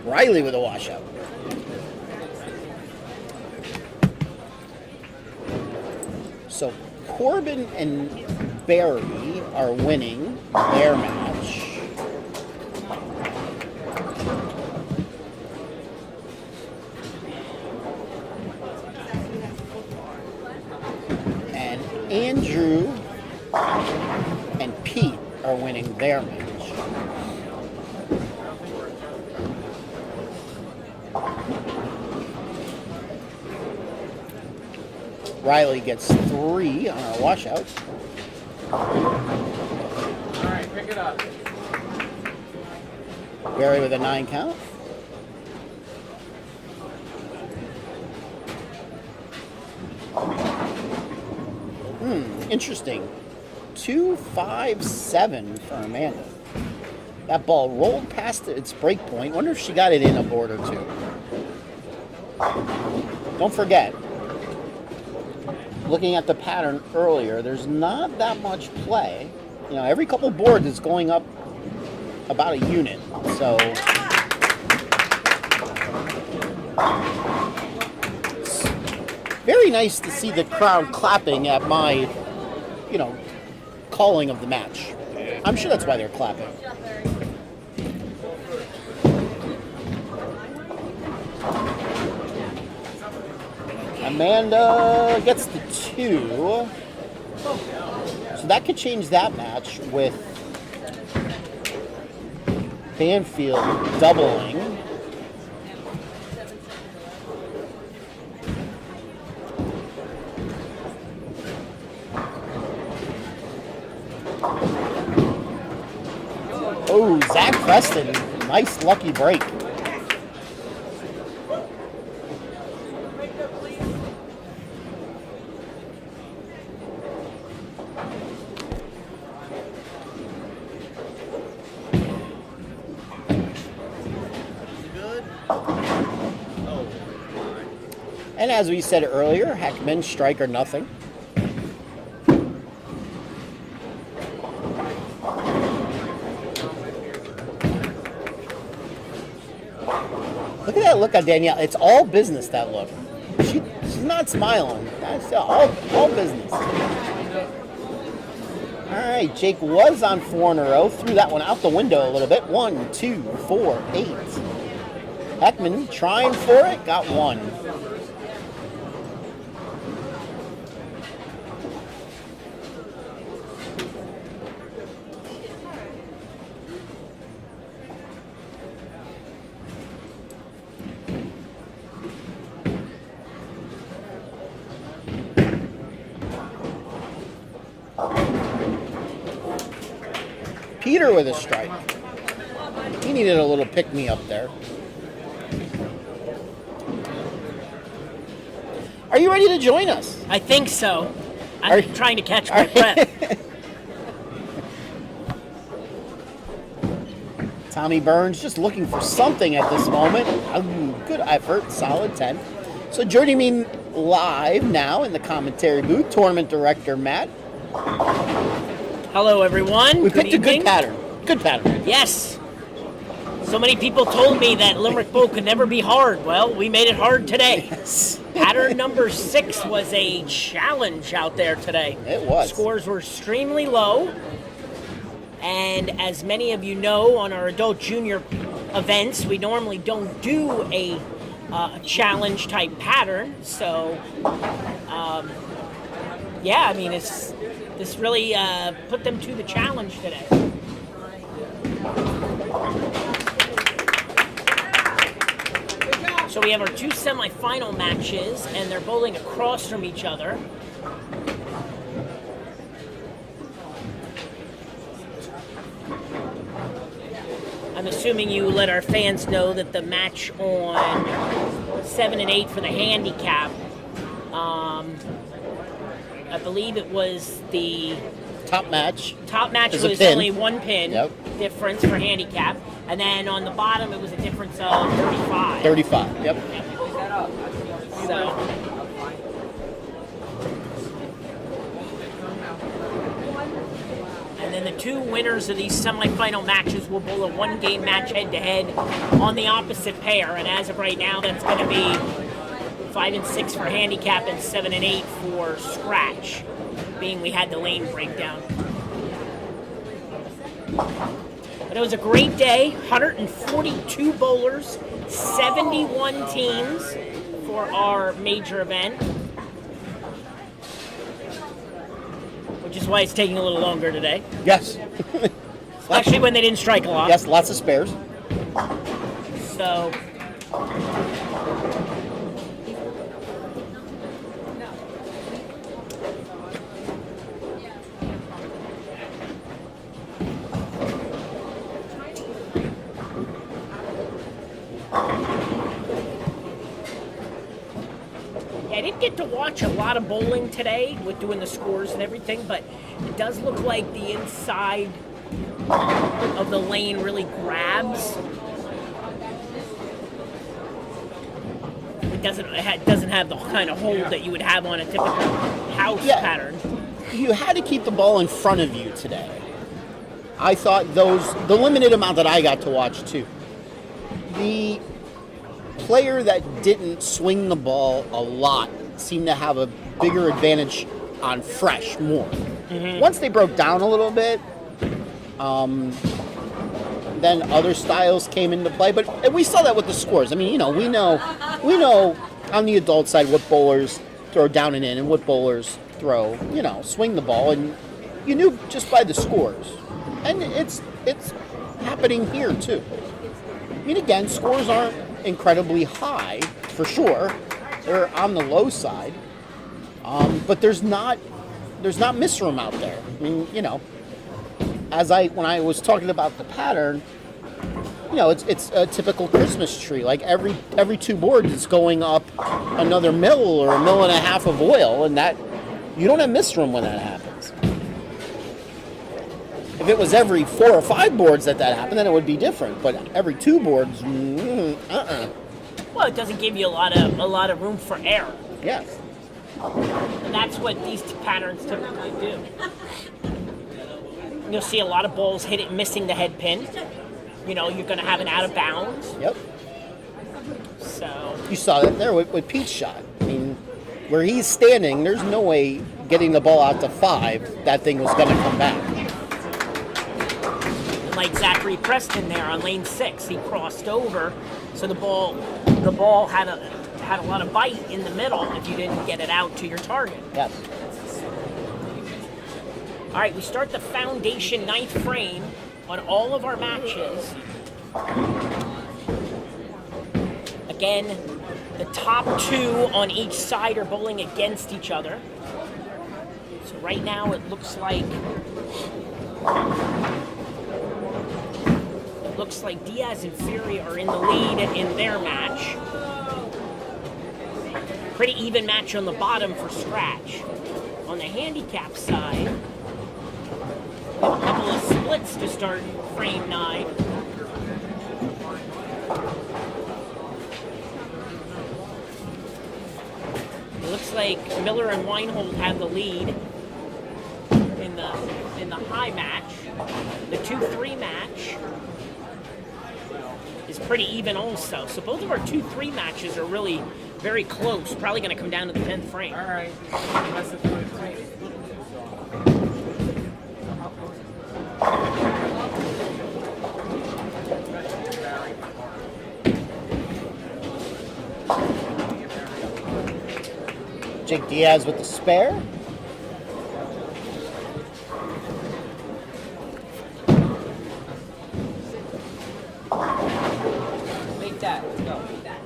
Riley with a washout. So Corbin and Barry are winning their match. And Andrew and Pete are winning their match. Riley gets 3 on our washout. All right, pick it up. Barry with a 9 count. Interesting. 2-5-7 for Amanda. That ball rolled past its break point. Wonder if she got it in a board or two. Don't forget, looking at the pattern earlier, there's not that much play. You know, every couple boards is going up about a unit. So it's very nice to see the crowd clapping at my, you know, calling of the match. I'm sure that's why they're clapping. Amanda gets the 2. So that could change that match with Banfield doubling. Oh, Zach Preston, nice lucky break. And as we said earlier, Heckman, strike or nothing. Look at that look on Danielle. It's all business, that look. She's not smiling. That's all business. All right, Jake was on 4 in a row. Threw that one out the window a little bit. 1, 2, 4, 8. Heckman trying for it, got 1. Peter with a strike. He needed a little pick-me-up there. Are you ready to join us? I think so. Are I'm you- trying to catch my breath. Tommy Burns just looking for something at this moment. Good effort, solid 10. So joining me live now in the commentary booth, tournament director Matt. Hello, everyone. We Good picked a evening. good pattern. Good pattern. Yes. So many people told me that Limerick Bowl could never be hard. Well, we made it hard today. Yes. Pattern number 6 was a challenge out there today. It was. Scores were extremely low. And as many of you know, on our adult junior events, we normally don't do a challenge type pattern. So, yeah, I mean, this really put them to the challenge today. So we have our 2 semifinal matches, and they're bowling across from each other. I'm assuming you let our fans know that the match on 7 and 8 for the handicap, I believe it was the Top match. top match There's a was pin. only 1 pin Yep. difference for handicap, and then on the bottom it was a difference of 35. 35. Yep. So, and then the 2 winners of these semifinal matches will bowl a 1-game match head-to-head on the opposite pair. And as of right now, that's going to be 5 and 6 for handicap and 7 and 8 for scratch, being we had the lane breakdown. But it was a great day. 142 bowlers, 71 teams for our major event, which is why it's taking a little longer today. Yes. Especially when they didn't strike a lot. Yes, lots of spares. So, I didn't get to watch a lot of bowling today with doing the scores and everything, but it does look like the inside of the lane really grabs. It doesn't have the kind of hold that you would have on a typical house pattern. You had to keep the ball in front of you today. I thought the limited amount that I got to watch too. The player that didn't swing the ball a lot seemed to have a bigger advantage on fresh more. Mm-hmm. Once they broke down a little bit, then other styles came into play. But we saw that with the scores. I mean, we know on the adult side what bowlers throw down and in and what bowlers throw, swing the ball, and you knew just by the scores. And it's happening here too. I mean, again, scores aren't incredibly high for sure. They're on the low side, but there's not misroom out there. I mean, when I was talking about the pattern, it's a typical Christmas tree. Like every 2 boards, it's going up another mill or a mill and a half of oil, and that you don't have misroom when that happens. If it was every 4 or 5 boards that happened, then it would be different. But every 2 boards, Well, it doesn't give you a lot of room for error. Yes. And that's what these patterns typically do. You'll see a lot of balls hit it missing the head pin. You're going to have an out of bounds. Yep. So You saw that there with Pete's shot. I mean, where he's standing, there's no way getting the ball out to 5, that thing was going to come back. like Zachary Preston there on lane 6, he crossed over, so the ball had a lot of bite in the middle if you didn't get it out to your target. Yes. All right, we start the foundation 9th frame on all of our matches. Again, the top 2 on each side are bowling against each other. So right now it looks like looks like Diaz and Fury are in the lead in their match. Pretty even match on the bottom for Scratch. On the handicap side, we have a couple of splits to start frame 9. It looks like Miller and Weinhold have the lead in the high match. The 2-3 match is pretty even also. So both of our 2-3 matches are really very close. Probably going to come down to the 10th frame. All right. That's the 23. Jake Diaz with the spare. Make that. Let's go. Make that.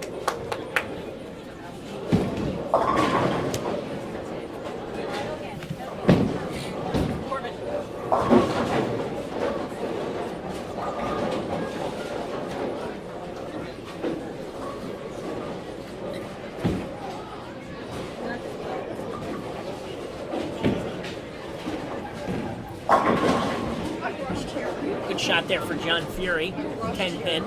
Good shot there for John Fury, 10 pin.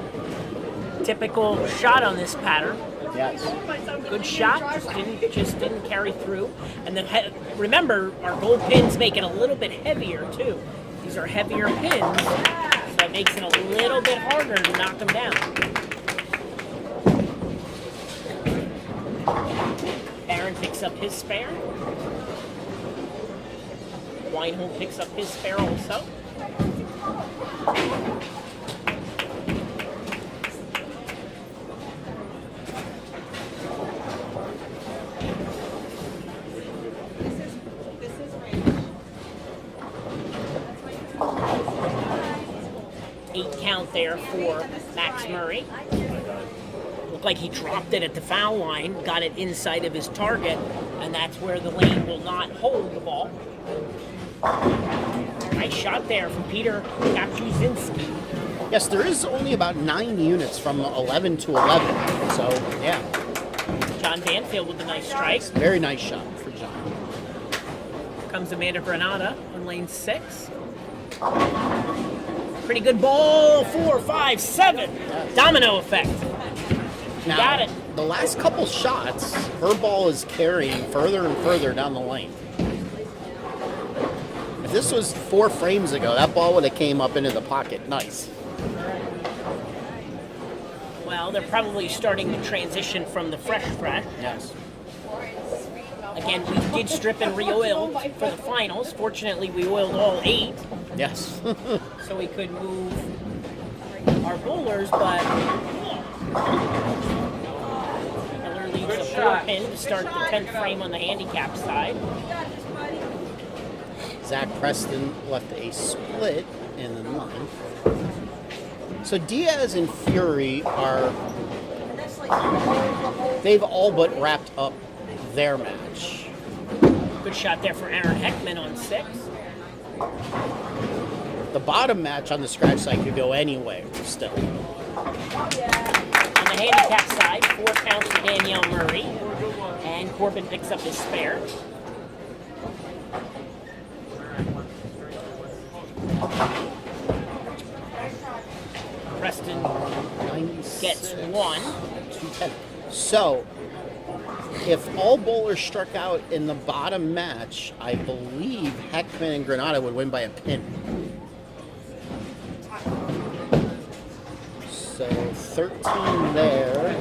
Typical shot on this pattern. Yes. Good shot, just didn't carry through. And then remember, our gold pins make it a little bit heavier too. These are heavier pins, so that makes it a little bit harder to knock them down. Aaron picks up his spare. Weinhold picks up his spare also. This is range. 8 count there for Max Murray. Looked like he dropped it at the foul line, got it inside of his target, and that's where the lane will not hold the ball. Nice shot there from Peter Kapczynski. Yes, there is only about 9 units from 11 to 11. So, yeah, John Banfield with a nice strike. very nice shot for John. Comes Amanda Granada on lane 6. Pretty good ball. 4, 5, 7. Domino effect. Now, Got it. the last couple shots, her ball is carrying further and further down the lane. If this was 4 frames ago, that ball would have came up into the pocket. Nice. Well, they're probably starting to transition from the fresh. Yes. Again, we did strip and re-oil for the finals. Fortunately, we oiled all 8, Yes. so we could move our bowlers, but Miller leaves a 4 pin to start the 10th frame on the handicap side. Zach Preston left a split in the 9th. So Diaz and Fury they've all but wrapped up their match. Good shot there for Aaron Heckman on 6. The bottom match on the scratch side could go anywhere still. On the handicap side, 4 counts for Danielle Murray, and Corbin picks up his spare. Preston gets 1. 210. So, if all bowlers struck out in the bottom match, I believe Heckman and Granada would win by a pin. So 13 there.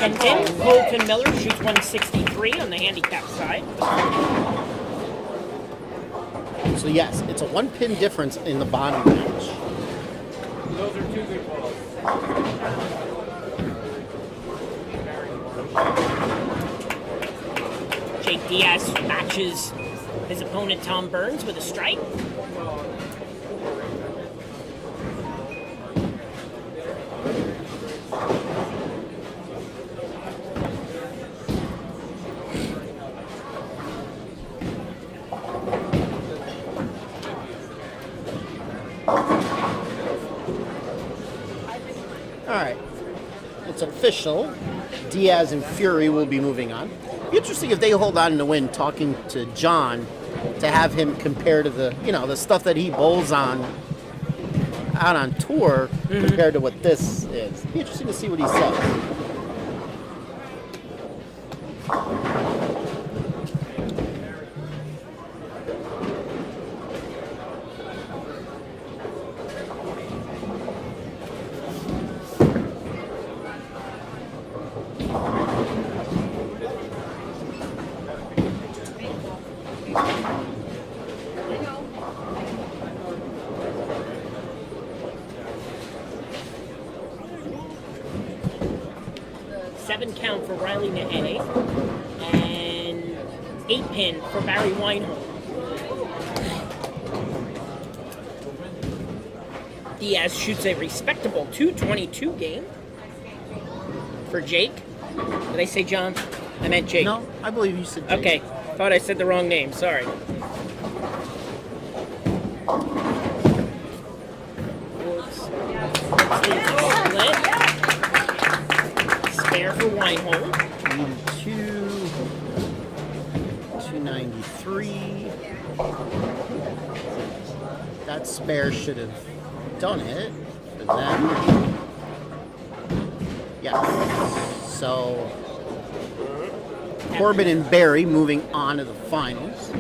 And then Colton Miller shoots 163 on the handicap side. So yes, it's a 1 pin difference in the bottom match. Those are 2 good balls. Jake Diaz matches his opponent Tom Burns with a strike. it's official. Diaz and Fury will be moving on. Interesting if they hold on to win, talking to John, to have him compare to the stuff that he bowls on out on tour compared to what this is. Be interesting to see what he says. Count for Riley Nahe and 8 pin for Barry Weinhold. Diaz shoots a respectable 222 game for Jake. Did I say John? I meant Jake. No, I believe you said Jake. Okay, thought I said the wrong name. Sorry. Spare for Weinhold. 293. That spare should have done it for them. Yes. So Corbin and Barry moving on to the finals.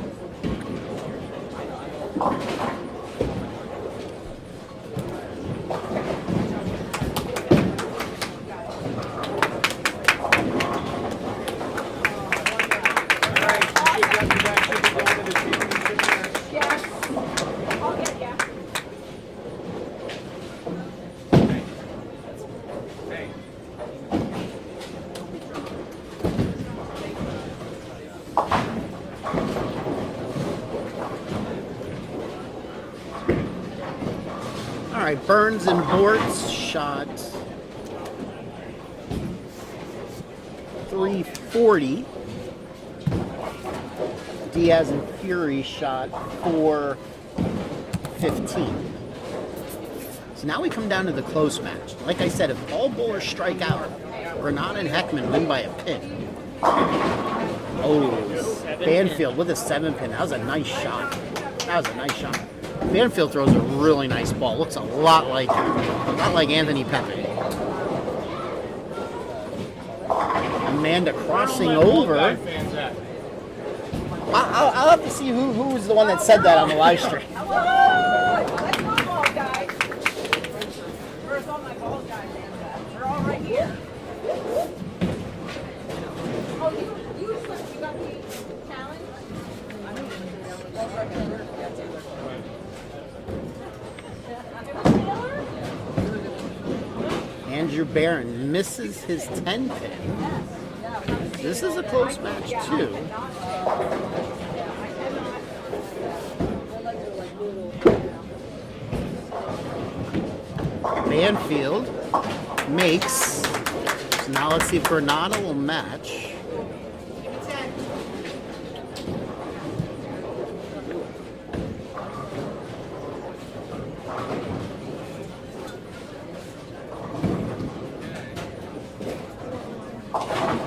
All right, Burns and Bortz shot 340. Diaz and Fury shot 415. So now we come down to the close match. Like I said, if all bowlers strike out, Renata and Heckman win by a pin. Oh, Banfield with a 7-pin. That was a nice shot. Banfield throws a really nice ball. Looks a lot like Anthony Pepe. Amanda crossing over. I'll have to see who was the one that said that on the live stream. Where's all my ball guys? They're all right here. Oh, you got the challenge? Andrew Barron misses his 10-pin. This is a close match, too. Banfield makes. So now let's see if Renata will match.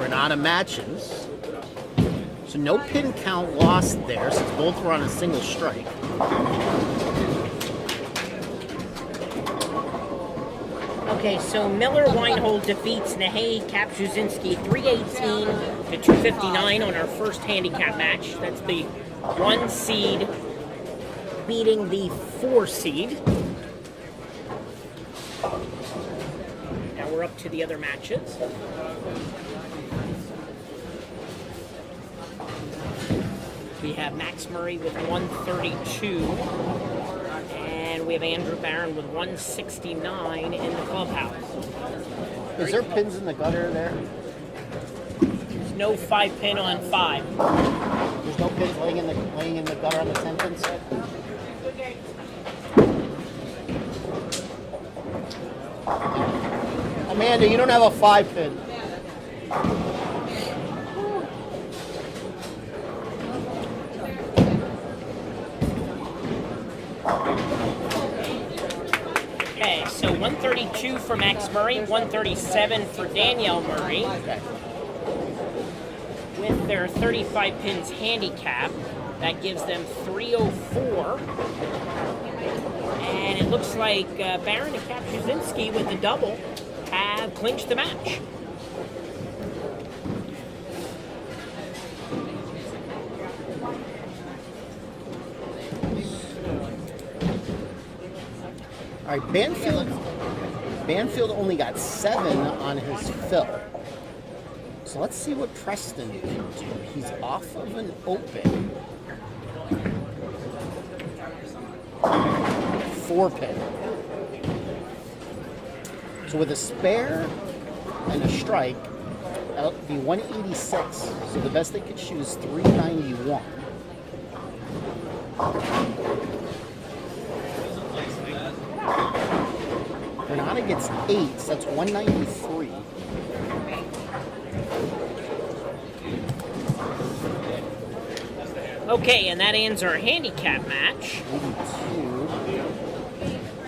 Renata matches. So no pin count lost there since both were on a single strike. Okay, so Miller Weinhold defeats Nahe Kapszuzinski 318 to 259 on our first handicap match. That's the 1 seed beating the 4 seed. Now we're up to the other matches. We have Max Murray with 132, and we have Andrew Barron with 169 in the clubhouse. Is there pins in the gutter there? There's no 5-pin on 5. There's no pins laying in the gutter on the 10 pin set? Amanda, you don't have a 5-pin. Okay. So 132 for Max Murray, 137 for Danielle Murray. Okay. With their 35 pins handicap, that gives them 304. And it looks like Baron and Kapuscinski with the double have clinched the match. All right, Banfield only got 7 on his fill. So let's see what Preston can do. He's off of an open 4-pin. So with a spare and a strike, that'll be 186. So the best they could shoot is 391. Granada gets 8, so that's 193. Okay, and that ends our handicap match. 82.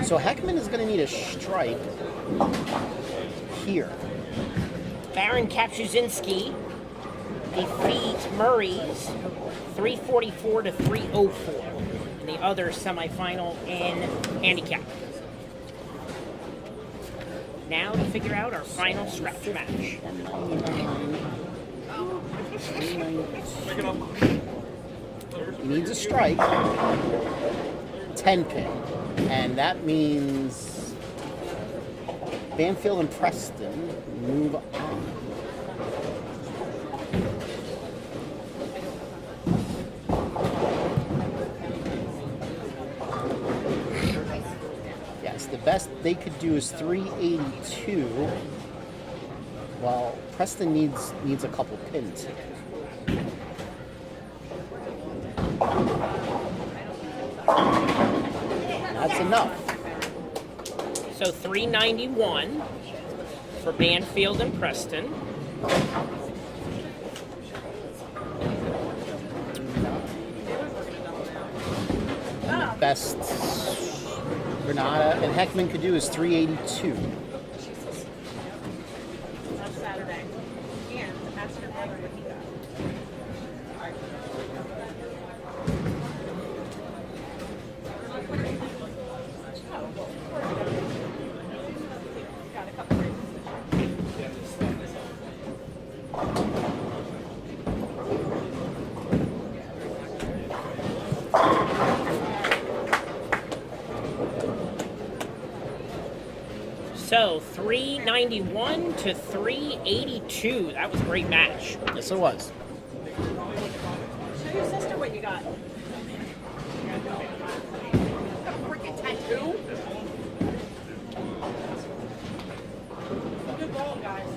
So Heckman is going to need a strike here. Baron Kapuscinski defeat Murray's 344 to 304 in the other semifinal in handicap. Now to figure out our final scratch match. 199. He needs a strike. 10-pin. And that means Banfield and Preston move on. Yes, the best they could do is 382. While Preston needs a couple pins here. That's enough. So 391 for Banfield and Preston. And the best Granada and Heckman could do is 382. That's Saturday. And ask your brother what he got. Got a couple races. So 391 to 382. That was a great match. Yes, it was. Show your sister what you got. A freaking tattoo. Good ball, guys.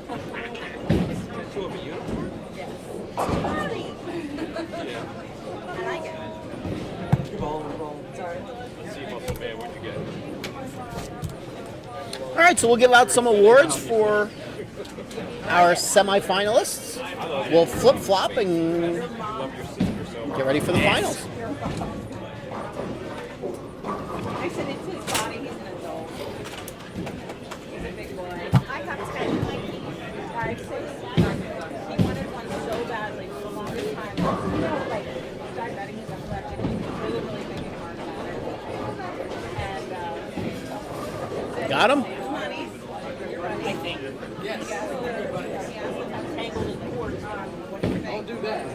Tattoo of a unicorn? Yes. Funny. I like it. Ball. Sorry. Let's see about the man what you get. All right, so we'll give out some awards for our semifinalists. We'll flip-flop and get ready for the finals. I said it's his body. He's an adult. He's a big boy. I have 10. I have 6. He wanted one so badly for the longest time. You know, like, diabetic, he's epileptic. He's really thinking hard about it. And, Got him? money. You're ready. I think. Yes. Tangled in cords. Don't do that.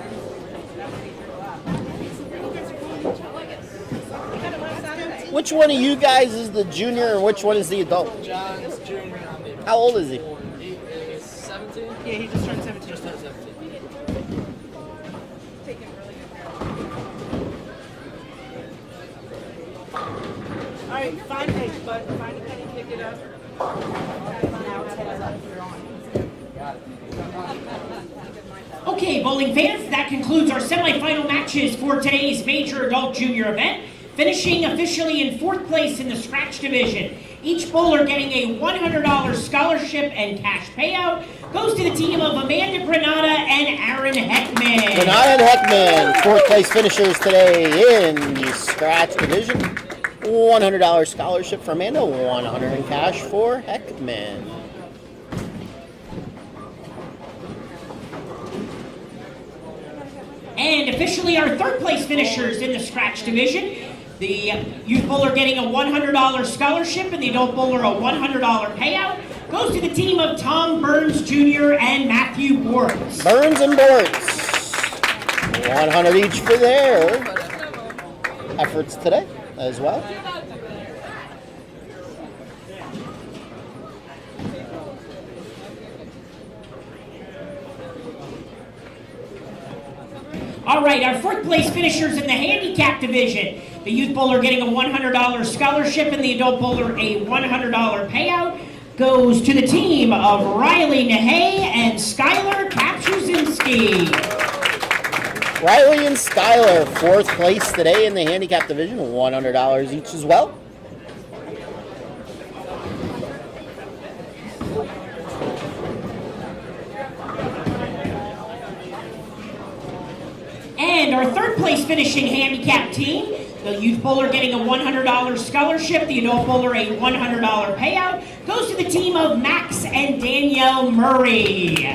Which one of you guys is the junior and which one is the adult? John's junior. How old is he? He is 17. Yeah, he just turned 17. Just turned 17. Taking really good care of All right, find a but find a penny, pick it up. Now it's heads up. You're on. Okay, bowling fans, that concludes our semifinal matches for today's major adult junior event. Finishing officially in 4th place in the scratch division. Each bowler getting a $100 scholarship and cash payout goes to the team of Amanda Granada and Aaron Heckman. Granada and Heckman, 4th place finishers today in the scratch division. $100 scholarship for Amanda, $100 in cash for Heckman. And officially our third place finishers in the scratch division. The youth bowler getting a $100 scholarship and the adult bowler a $100 payout goes to the team of Tom Burns Jr. and Matthew Bortz. Burns and Bortz, 100 each for their efforts today as well. All right, our fourth place finishers in the handicap division. The youth bowler getting a $100 scholarship and the adult bowler a $100 payout goes to the team of Riley Nahey and Skylar Kapshuzinski. Riley and Skylar, fourth place today in the handicap division, $100 each as well. And our third place finishing handicap team, the youth bowler getting a $100 scholarship, the adult bowler a $100 payout, goes to the team of Max and Danielle Murray.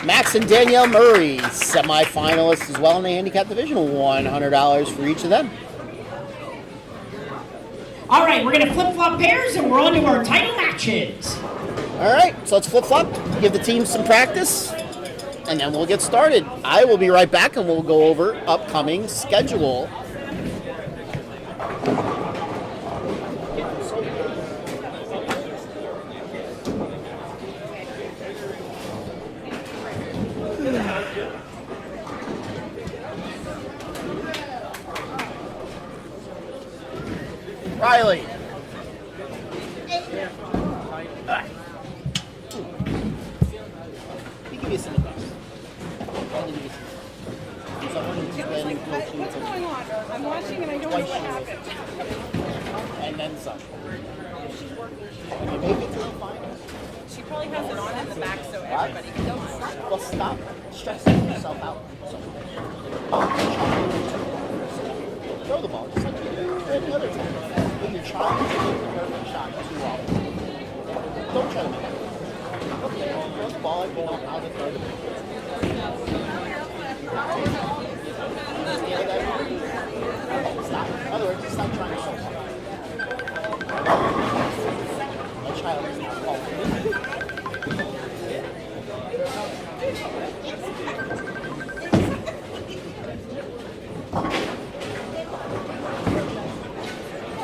Max and Danielle Murray, semifinalists as well in the handicap division, $100 for each of them. All right, we're going to flip-flop pairs and we're on to our title matches. All right, so let's flip-flop, give the team some practice, and then we'll get started. I will be right back and we'll go over upcoming schedule. Riley. He give you some advice. What's going on? I'm watching and I don't know what happened. And then some. When you make it to the finals, She probably has it on in the back so everybody can know. well, stop stressing yourself out. So, throw the ball just like you do any other time. When you're trying to make the perfect shot too often, don't try to make it. Okay, throw the ball and you know how to throw the ball. Stop. In other words, just stop trying so hard. My child is not falling.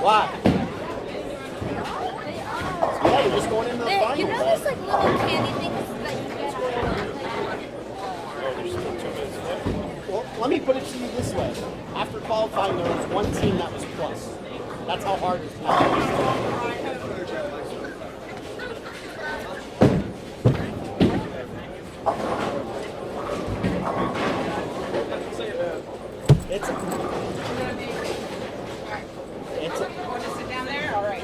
Why? Yeah, you're just going into the final. You know those like little candy things that you get Well, let me put it to you this way. After qualifying, there was one team that was plus. That's how hard this now is. Want to sit down there? All right.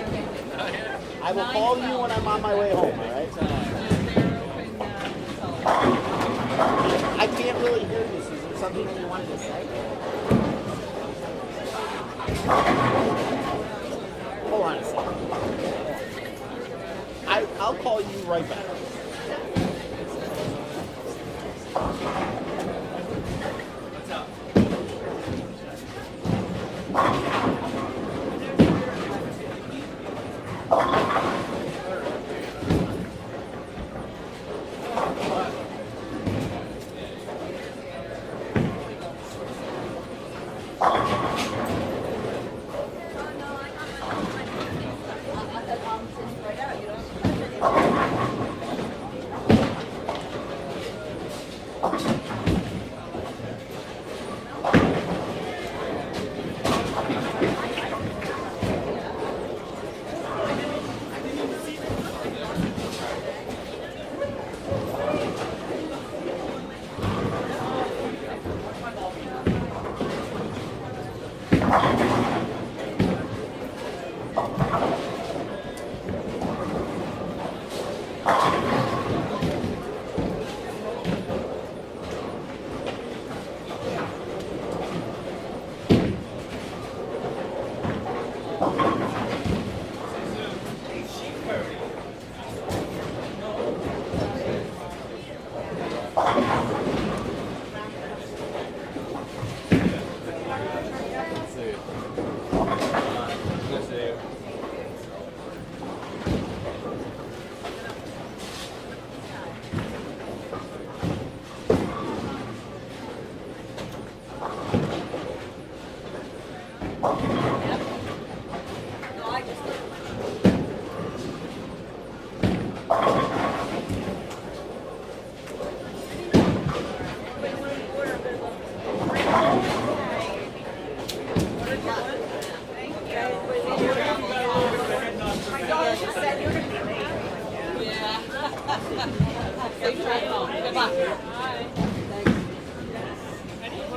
I will call you when I'm on my way home, all right? I can't really hear this. Is there something you wanted to say? Hold on a second. I'll call you right back.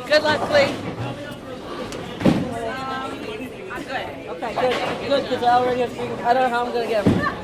Good luck, Clee. I'm good. Okay, good, because I already have figured, I don't know how I'm going to get them.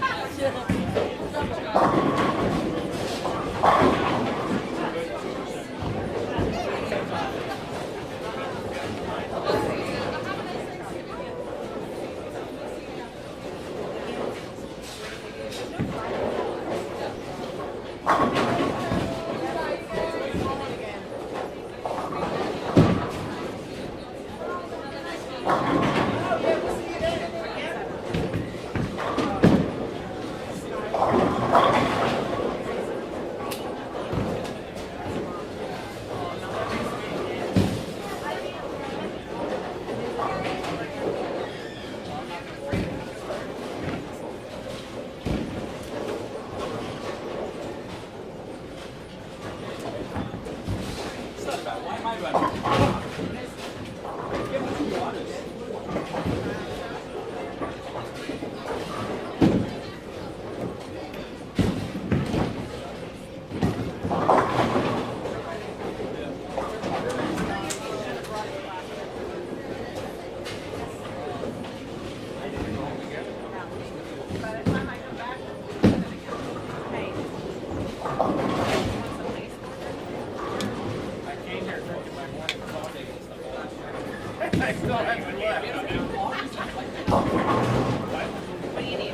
What do you need?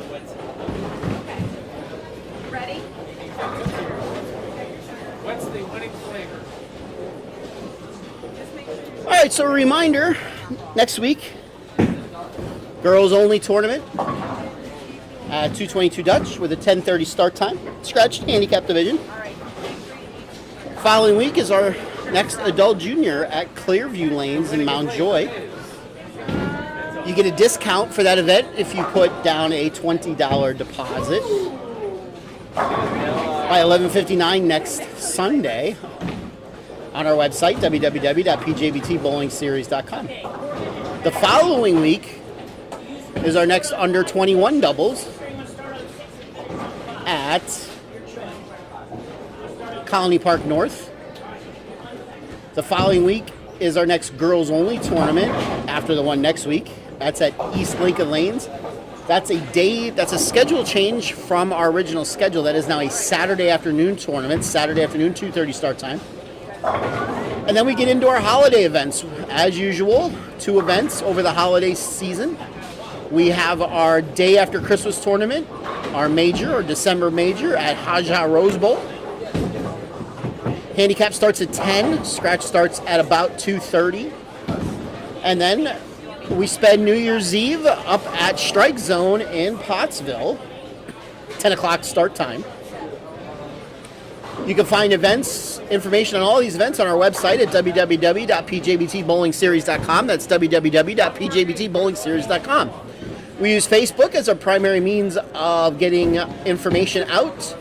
Okay. Ready? What's the winning flavor? All right, so a reminder, next week, girls only tournament at 222 Dutch with a 10:30 start time, scratched handicap division. Following week is our next adult junior at Clearview Lanes in Mount Joy. You get a discount for that event if you put down a $20 deposit by 11:59 next Sunday on our website, www.pjbtbowlingseries.com. The following week is our next under 21 doubles at Colony Park North. The following week is our next girls only tournament after the one next week. That's at East Lincoln Lanes. That's a schedule change from our original schedule. That is now a Saturday afternoon tournament, Saturday afternoon, 2:30 start time. And then we get into our holiday events. As usual, 2 events over the holiday season. We have our day after Christmas tournament, our major or December major at Haja Rose Bowl. Handicap starts at 10, scratch starts at about 2:30. And then we spend New Year's Eve up at Strike Zone in Pottsville, 10 o'clock start time. You can find events, information on all these events on our website at www.pjbtbowlingseries.com. That's www.pjbtbowlingseries.com. We use Facebook as our primary means of getting information out.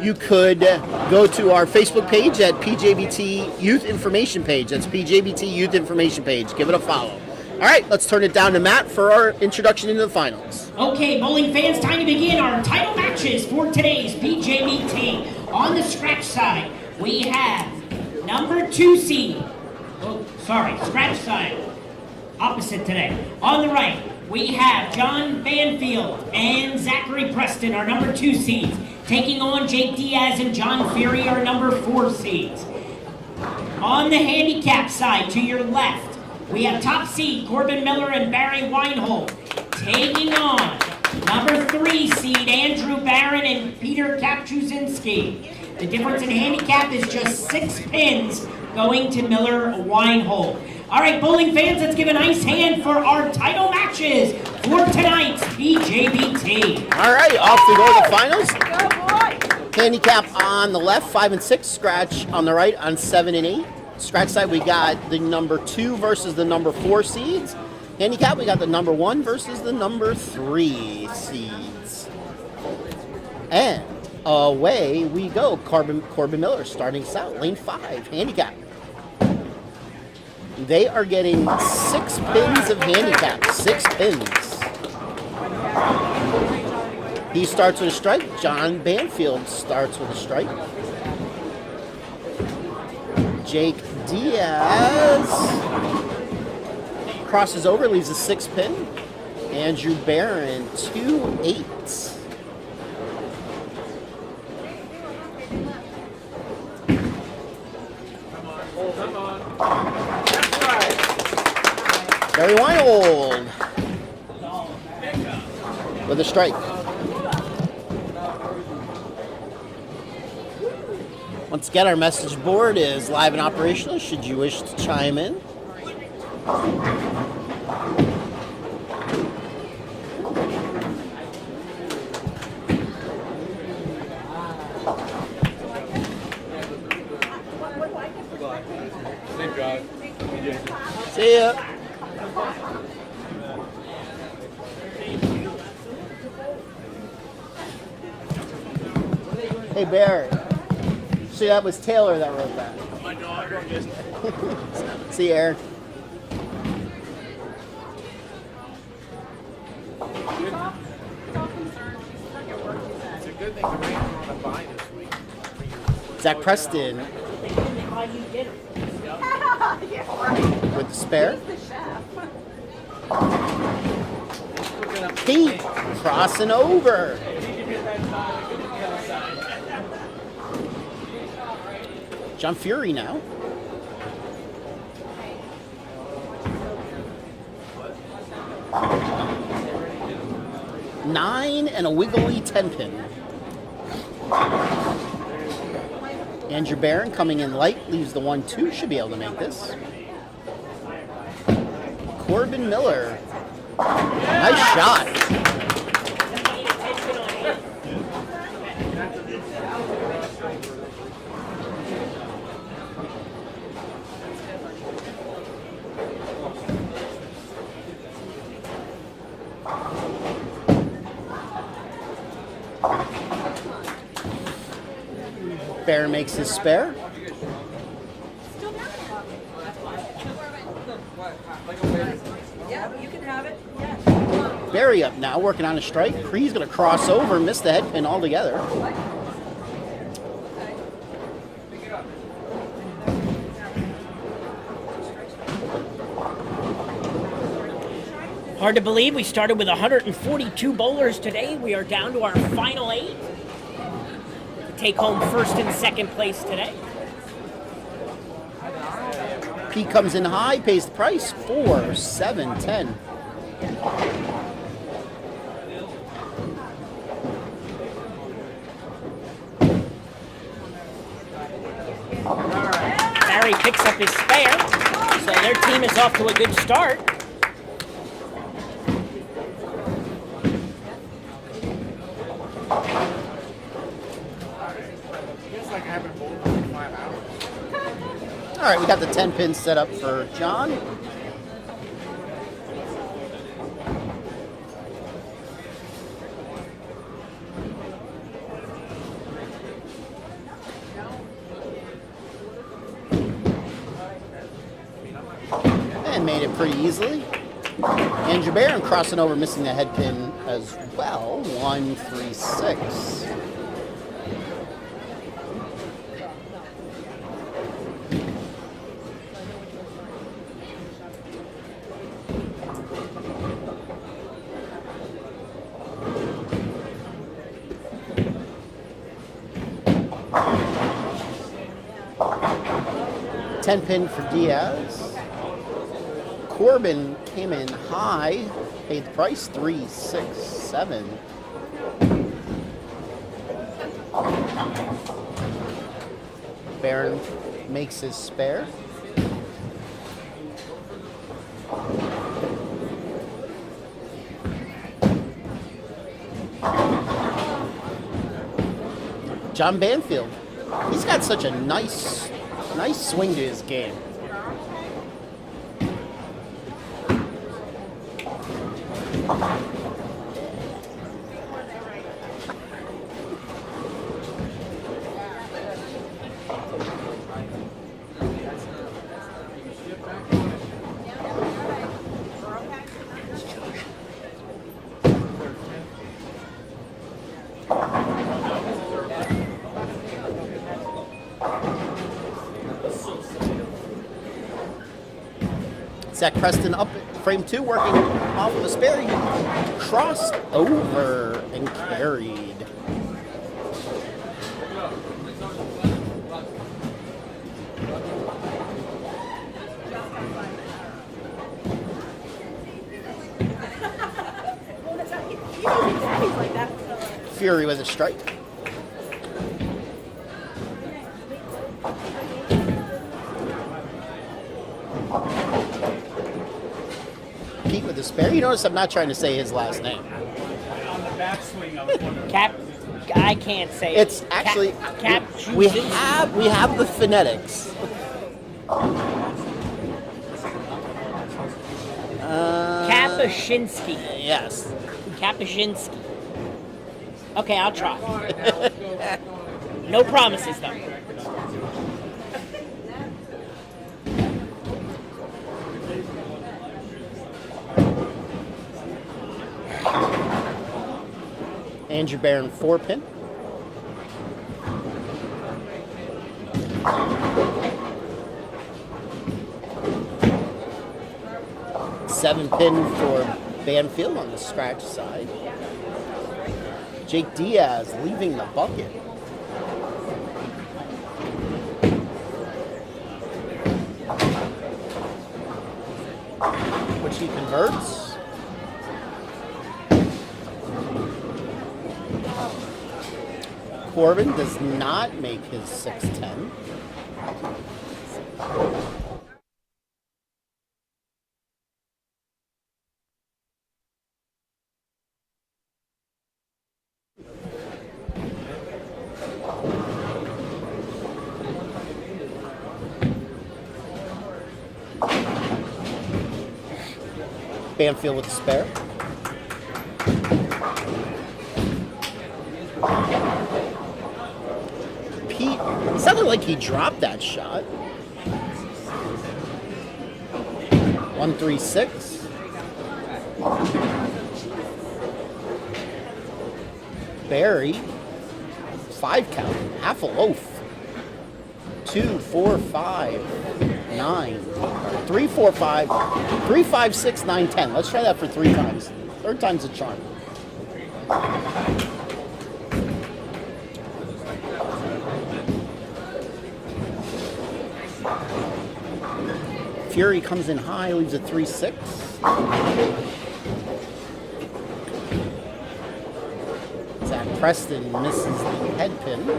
You could go to our Facebook page at PJBT Youth Information Page. That's PJBT Youth Information Page. Give it a follow. All right, let's turn it down to Matt for our introduction into the finals. Okay, bowling fans, time to begin our title matches for today's PJBT. On the scratch side, we have number 2 seed. Scratch side. Opposite today. On the right, we have John Banfield and Zachary Preston, our number 2 seeds, taking on Jake Diaz and John Fury, our number 4 seeds. On the handicap side, to your left, we have top seed Corbin Miller and Barry Weinhold, taking on number 3 seed Andrew Barron and Peter Kapchuzinski. The difference in handicap is just 6 pins going to Miller Weinhold. All right, bowling fans, let's give a nice hand for our title matches for tonight's PJBT. All right, off we go to the finals. Go, boy. Handicap on the left, 5 and 6. Scratch on the right on 7 and 8. Scratch side, we got the number 2 versus the number 4 seeds. Handicap, we got the number 1 versus the number 3 seeds. And away we go. Corbin Miller starting south, lane 5, handicap. They are getting 6 pins of handicap, 6 pins. He starts with a strike. John Banfield starts with a strike. Jake Diaz crosses over, leaves a 6 pin. Andrew Barron, 2 8s. Barry Weinhold with a strike. Once again, our message board is live and operational should you wish to chime in. See ya. Hey, Barry. See, that was Taylor that wrote that. My daughter just. See, Aaron. It's a good thing the Rams are on a bye this week. Zach Preston with the spare. Pete crossing over. John Fury now. Nine and a wiggly 10 pin. Andrew Barron coming in light, leaves the 1-2, should be able to make this. Corbin Miller. Nice shot. Barron makes his spare. Yeah, you can have it. Yeah. Barry up now, working on a strike. Cree's going to cross over, miss the head pin altogether. Hard to believe we started with 142 bowlers today. We are down to our final 8. To take home first and second place today. Pete comes in high, pays the price, 4, 7, 10. Barry picks up his spare, so their team is off to a good start. It's like having bowled for 5 hours. All right, we got the 10 pins set up for John. And made it pretty easily. Andrew Barron crossing over, missing the head pin as well. 1, 3, 6. Ten pin for Diaz. Corbin came in high, paid the price, 367. Barron makes his spare. John Banfield, he's got such a nice swing to his game. Zach Preston up frame 2, working off of a spare. He crossed over and carried. Fury with a strike. Pete with the spare. You notice I'm not trying to say his last name. On the backswing, I was wondering. Cap. I can't say. It's actually Cap. we have the phonetics. Kapuscinski. Yes. Kapuscinski. Okay, I'll try. No promises, though. Andrew Barron 4-pin. Seven pin for Banfield on the scratch side. Jake Diaz leaving the bucket. Which he converts. Corbin does not make his 610. Banfield with the spare. Pete, it sounded like he dropped that shot. 136. Barry, 5 count, half a loaf. 2, 4, 5, 9, 3, 4, 5, 3, 5, 6, 9, 10. Let's try that for 3 times. Third time's a charm. Fury comes in high, leaves a 3-6. Zach Preston misses the head pin.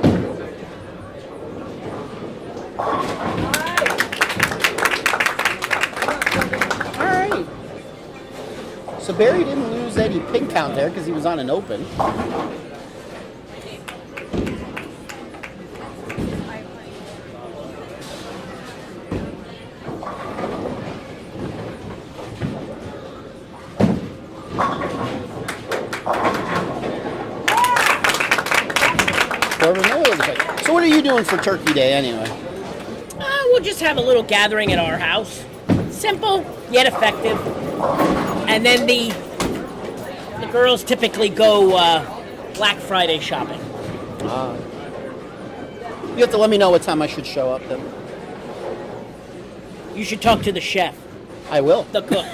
All right. So Barry didn't lose any pin count there because he was on an open. So what are you doing for Turkey Day anyway? We'll just have a little gathering at our house. Simple, yet effective. And then the girls typically go Black Friday shopping. You have to let me know what time I should show up then. You should talk to the chef. I will. The cook.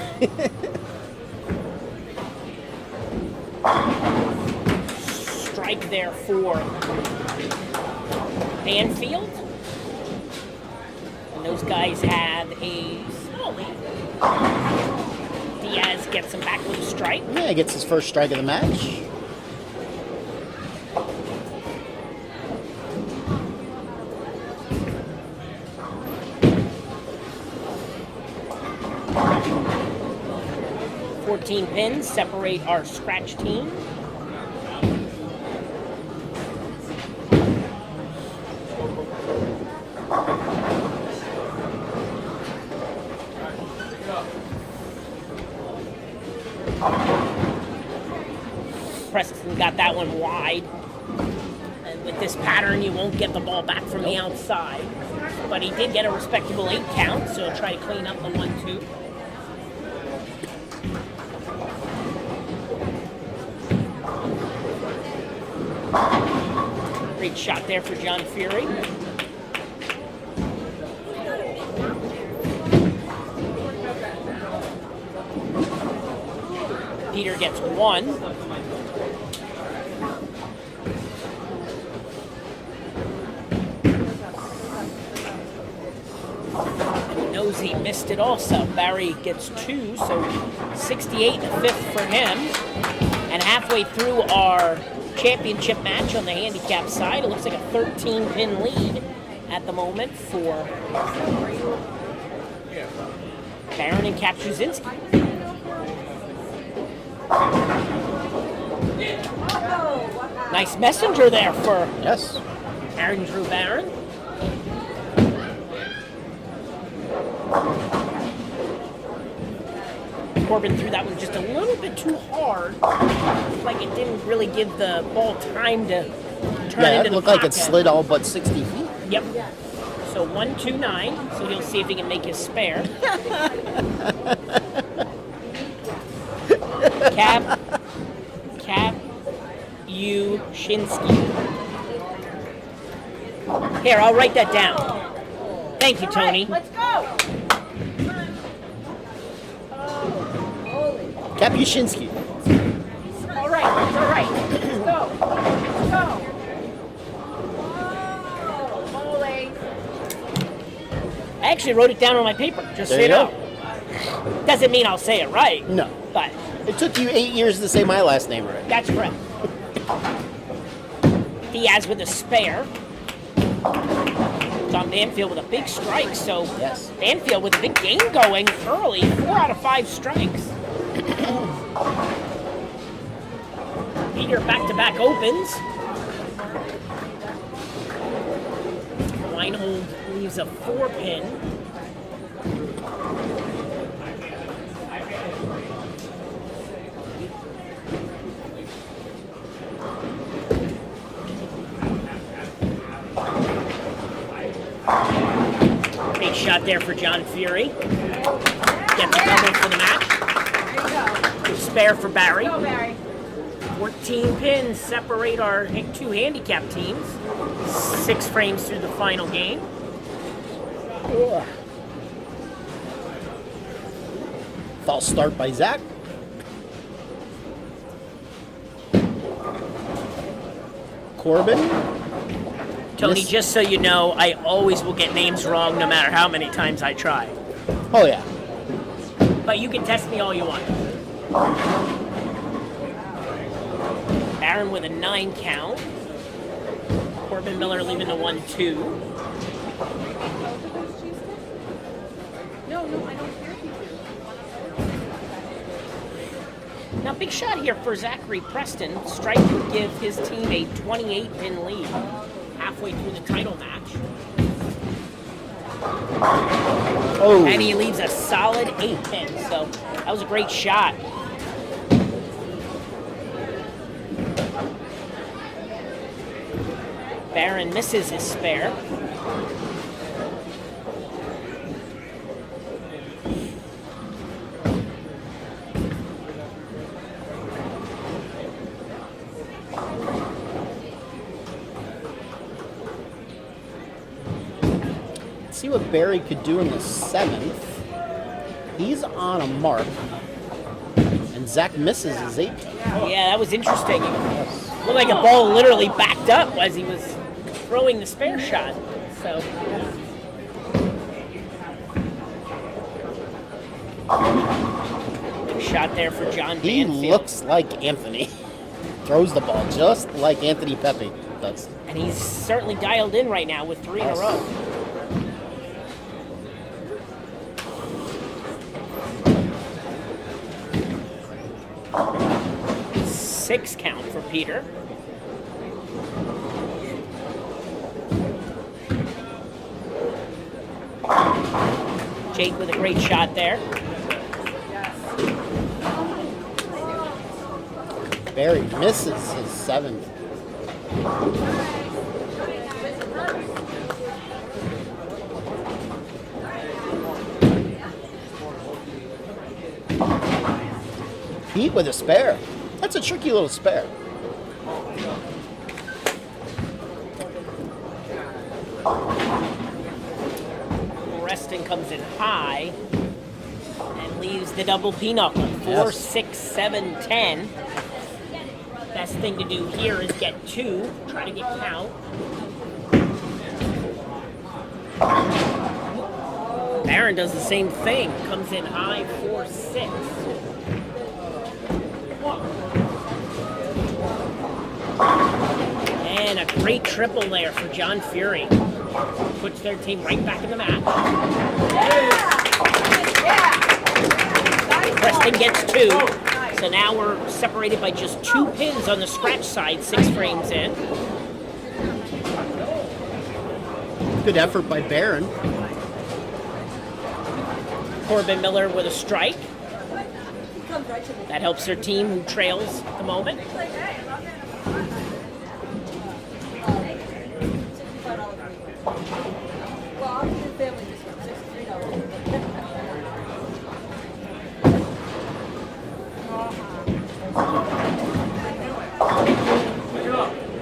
Strike there for Banfield. And those guys have a small lead. Diaz gets him back with a strike. Yeah, gets his first strike of the match. Pins separate our scratch team. Preston got that one wide. And with this pattern, you won't get the ball back from the outside. But he did get a respectable 8 count, so he'll try to clean up the 1-2. Great shot there for John Fury. Peter gets 1. And he knows he missed it also. Barry gets 2, so 68 and a 5th for him. And halfway through our championship match on the handicap side, it looks like a 13-pin lead at the moment for Barron and Kapczynski. Nice messenger there for Andrew Barron. Corbin threw that one just a little bit too hard. Like it didn't really give the ball time to turn into the it looked pocket. like it slid all but 60 feet. Yep. So 1-2-9. So he'll see if he can make his spare. Kapczynski. Here, I'll write that down. Thank you, Tony. Let's go. Kapczynski. All right. Let's go. Let's go. Oh, bowling. I actually wrote it down on my paper, just so There you you know. Doesn't mean I'll say it right. No. But It took you 8 years to say my last name right. that's correct. Diaz with a spare. Tom Banfield with a big strike, so Banfield with a big game going early, 4 out of 5 strikes. Peter back-to-back opens. Weinhold leaves a 4-pin. Big shot there for John Fury. Gets a double for the match. Spare for Barry. Go, Barry. 14 pins separate our 2 handicap teams. 6 frames through the final game. False start by Zach. Corbin. Tony, just so you know, I always will get names wrong no matter how many times I try. Oh, yeah. But you can test me all you want. Barron with a 9 count. Corbin Miller leaving the 1-2. No, I don't care if you do. Now, big shot here for Zachary Preston. Strike would give his team a 28-pin lead halfway through the title match. Oh. And he leaves a solid 8 pins, so that was a great shot. Barron misses his spare. See what Barry could do in the 7th. He's on a mark. And Zach misses his 8. Yeah, that was interesting. It looked like a ball literally backed up as he was throwing the spare shot. So Big shot there for John He Banfield. looks like Anthony. Throws the ball just like Anthony Pepe does. And he's certainly dialed in right now with 3 in a row. Six count for Peter. Jake with a great shot there. Barry misses his 7th. Pete with a spare. That's a tricky little spare. Reston comes in high and leaves the double pinochle. 4, 6, 7, 10. Best thing to do here is get 2. Try to get count. Aaron does the same thing. Comes in high, 4, 6. And a great triple there for John Fury. Puts their team right back in the match. Preston gets 2. So now we're separated by just 2 pins on the scratch side, 6 frames in. Good effort by Barron. Corbin Miller with a strike. That helps their team, who trails at the moment.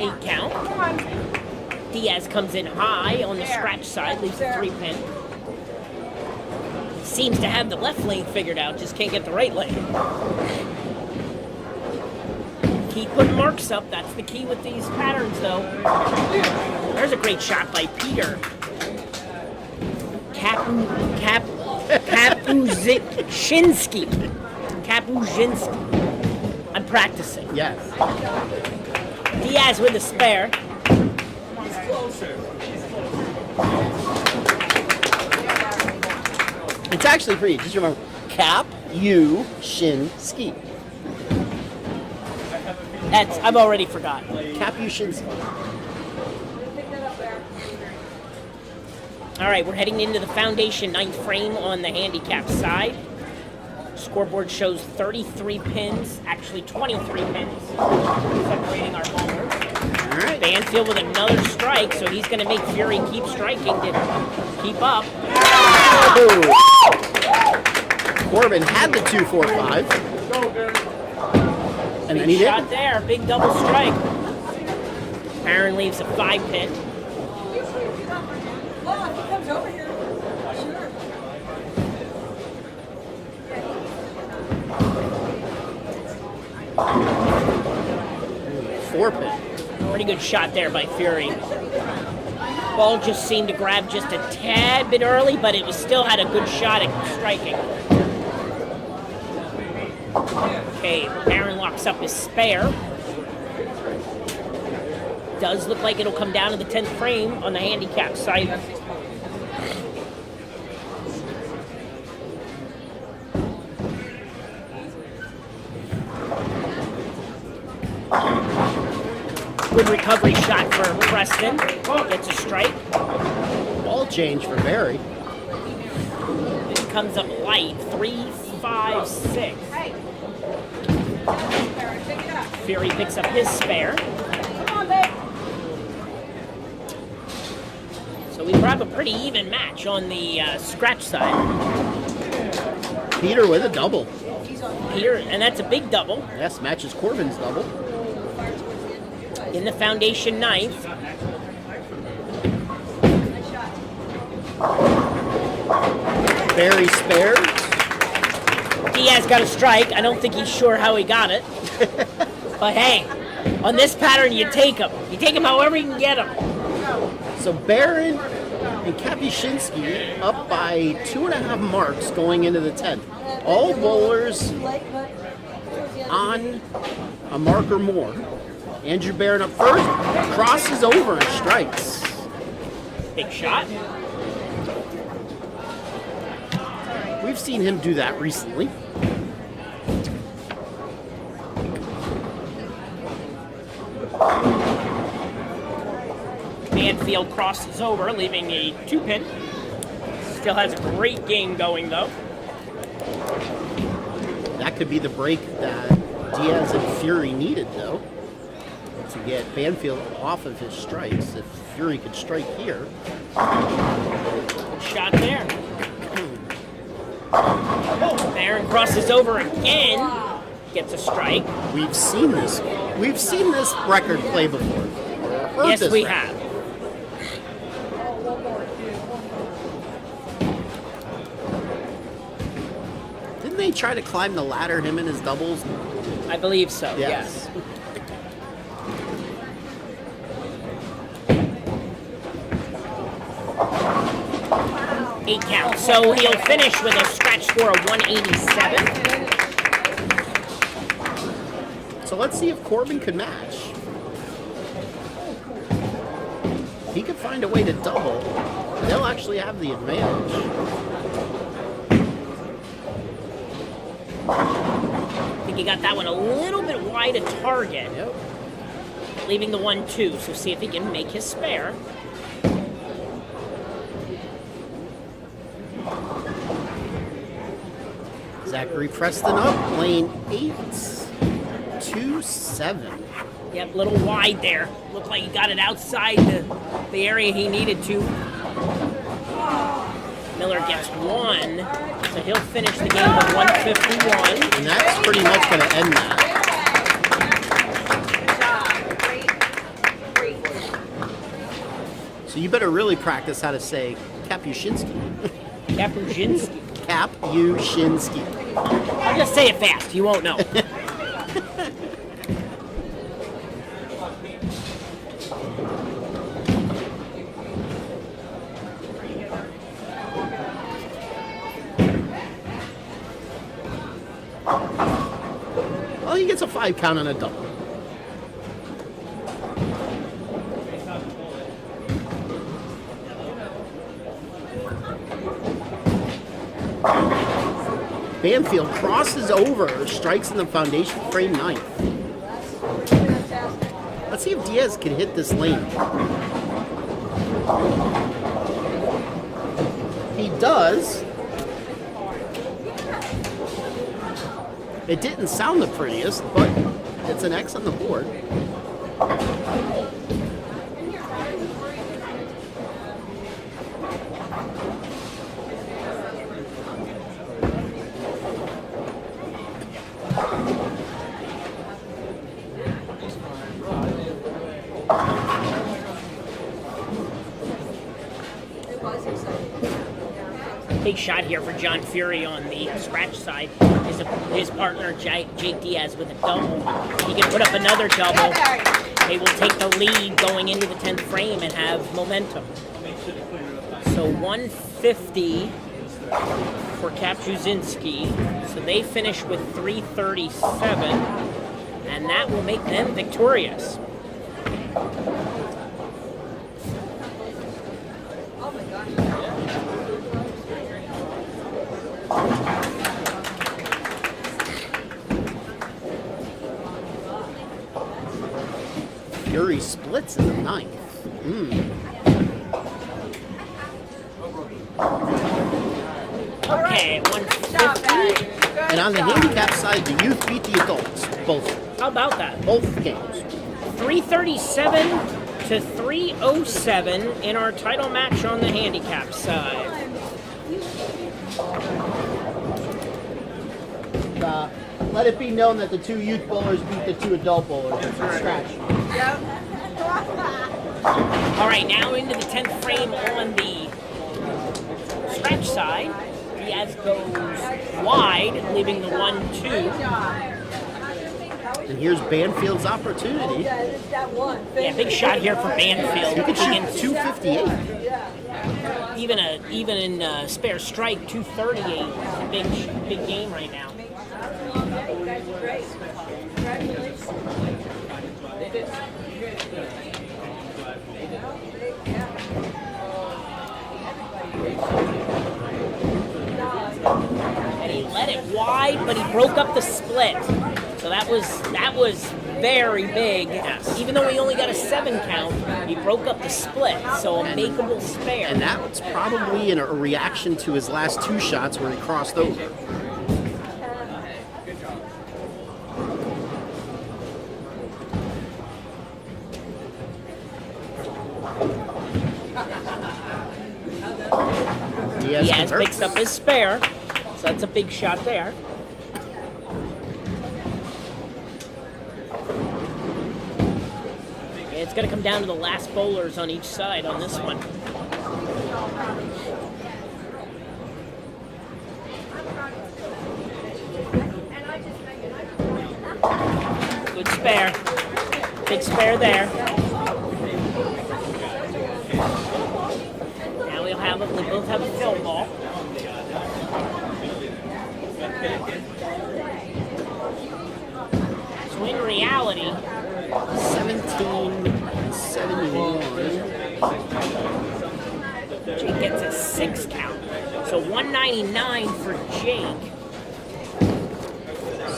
Eight count. Diaz comes in high on the scratch side, leaves a 3 pin. Seems to have the left lane figured out, just can't get the right lane. Keep putting marks up, that's the key with these patterns though. There's a great shot by Peter. Kapuszinski. I'm practicing. Yes. Diaz with a spare. It's actually free. Just remember, Cap, you, Shin, Ski. I've already forgotten. Cap, you, Shin, Ski. All right, we're heading into the foundation 9th frame on the handicap side. Scoreboard shows 33 pins, actually 23 pins, separating our bowlers. All right. Banfield with another strike, so he's going to make Fury keep striking to keep up. Oh. Corbin had the 2-4-5. And then he Big shot did. there, big double strike. Aaron leaves a 5 pin. Oh, he comes over here. Sure. 4 pin. Pretty good shot there by Fury. Ball just seemed to grab just a tad bit early, but it was still had a good shot at striking. Okay, Aaron locks up his spare. Does look like it'll come down to the 10th frame on the handicap side. Good recovery shot for Preston. Gets a strike. Ball change for Barry. It comes up light. 3, 5, 6. Fury picks up his spare. So we have a pretty even match on the scratch side. Peter with a double. Peter, and that's a big double. Yes, matches Corbin's double. In the foundation 9th. Barry spared. Diaz got a strike. I don't think he's sure how he got it. But hey, on this pattern, you take him. You take him however you can get him. So Barron and Kapuscinski up by 2.5 marks going into the 10th. All bowlers on a mark or more. Andrew Barron up first, crosses over and strikes. Big shot. We've seen him do that recently. Banfield crosses over, leaving a 2-pin. Still has a great game going, though. That could be the break that Diaz and Fury needed, though, to get Banfield off of his strikes. If Fury could strike here. Good shot there. Barron crosses over again. Gets a strike. We've seen this. We've seen this record play before. Yes, we have. Didn't they try to climb the ladder, him and his doubles? I believe so, yes. 8 count. So he'll finish with a scratch score of 187. So let's see if Corbin could match. If he could find a way to double, they'll actually have the advantage. I think he got that one a little bit wide of target. Yep. Leaving the 1-2. So see if he can make his spare. Zachary Preston up, lane 8, 2-7. Yep, a little wide there. Looked like he got it outside the area he needed to. Miller gets 1, so he'll finish the game with 151. And that's pretty much going to end that. So you better really practice how to say Kapuscinski. Kapuscinski. Kapuscinski. I'll just say it fast. You won't know. Well, he gets a 5 count on a double. Banfield crosses over, strikes in the foundation frame 9th. Let's see if Diaz can hit this lane. He does. It didn't sound the prettiest, but it's an X on the board. Big shot here for John Fury on the scratch side. His partner, Jake Diaz, with a double. He can put up another double. They will take the lead going into the 10th frame and have momentum. So 150 for Kapuscinski. So they finish with 337, and that will make them victorious. Fury splits in the 9th. Okay, 150. And on the handicap side, the youth beat the adults. Both. How about that? Both games. 337 to 307 in our title match on the handicap side. Let it be known that the 2 youth bowlers beat the 2 adult bowlers. Scratch. All right, now into the 10th frame on the scratch side. Diaz goes wide, leaving the 1-2. And here's Banfield's opportunity. Yeah, big shot here for Banfield. He could shoot Against 258. even in spare strike, 238. It's a big game right now. And he let it wide, but he broke up the split. So that was very big. Yes. Even though he only got a 7 count, he broke up the split. So a makeable spare. And that's probably a reaction to his last 2 shots where he crossed over. Diaz picks up his spare, so that's a big shot there. It's going to come down to the last bowlers on each side on this one. Good spare. Big spare there. Now we both have a fill ball. So in reality, 1771. Jake gets a 6 count. So 199 for Jake.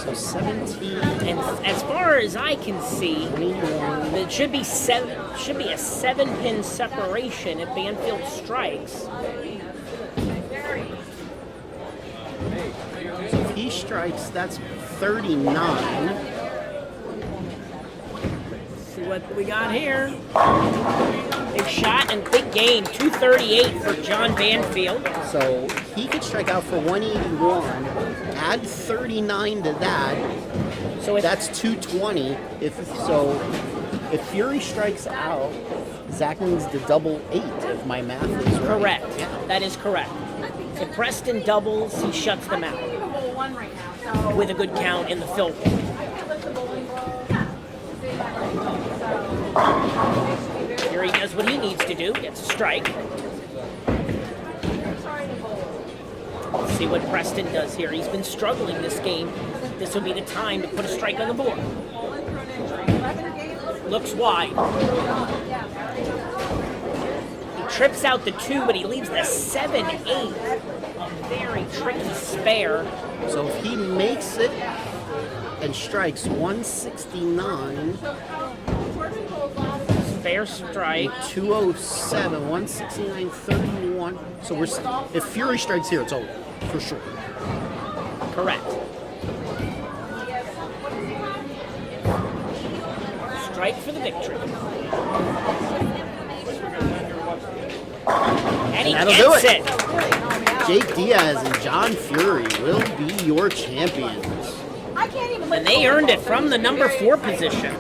So 17. And as far as I can see, it should be a 7-pin separation if Banfield strikes. So if he strikes, that's 39. See what we got here. Big shot and big game. 238 for John Banfield. So he could strike out for 181. Add 39 to that. So that's 220. If Fury strikes out, Zach needs to double 8. If my math is right. Correct. That is correct. If Preston doubles, he shuts them out with a good count in the fill. Here he does what he needs to do. Gets a strike. Let's see what Preston does here. He's been struggling this game. This will be the time to put a strike on the board. Looks wide. He trips out the 2, but he leaves the 7-8. A very tricky spare. So if he makes it and strikes 169. Spare strike. 207, 169, 31. So if Fury strikes here, it's over for sure. Correct. Strike for the victory. And he that'll gets do it. it. Jake Diaz and John Fury will be your champions. And they earned it from the number 4 position.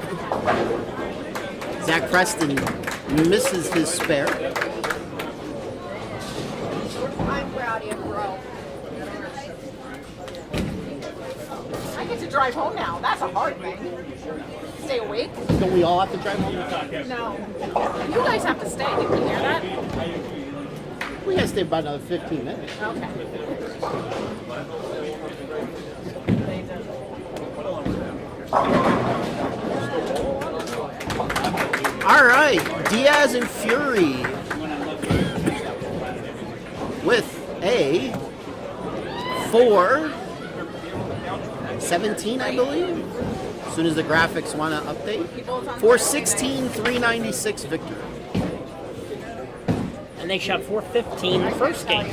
Zach Preston misses his spare. I'm proud of you, bro. I get to drive home now. That's a hard thing. Stay awake? Don't we all have to drive home? No. You guys have to stay. Did you hear that? We gotta stay about another 15 minutes. Okay. All right, Diaz and Fury with a 4-17, I believe. As soon as the graphics want to update. 4-16, 396 victory. And they shot 415 the first game.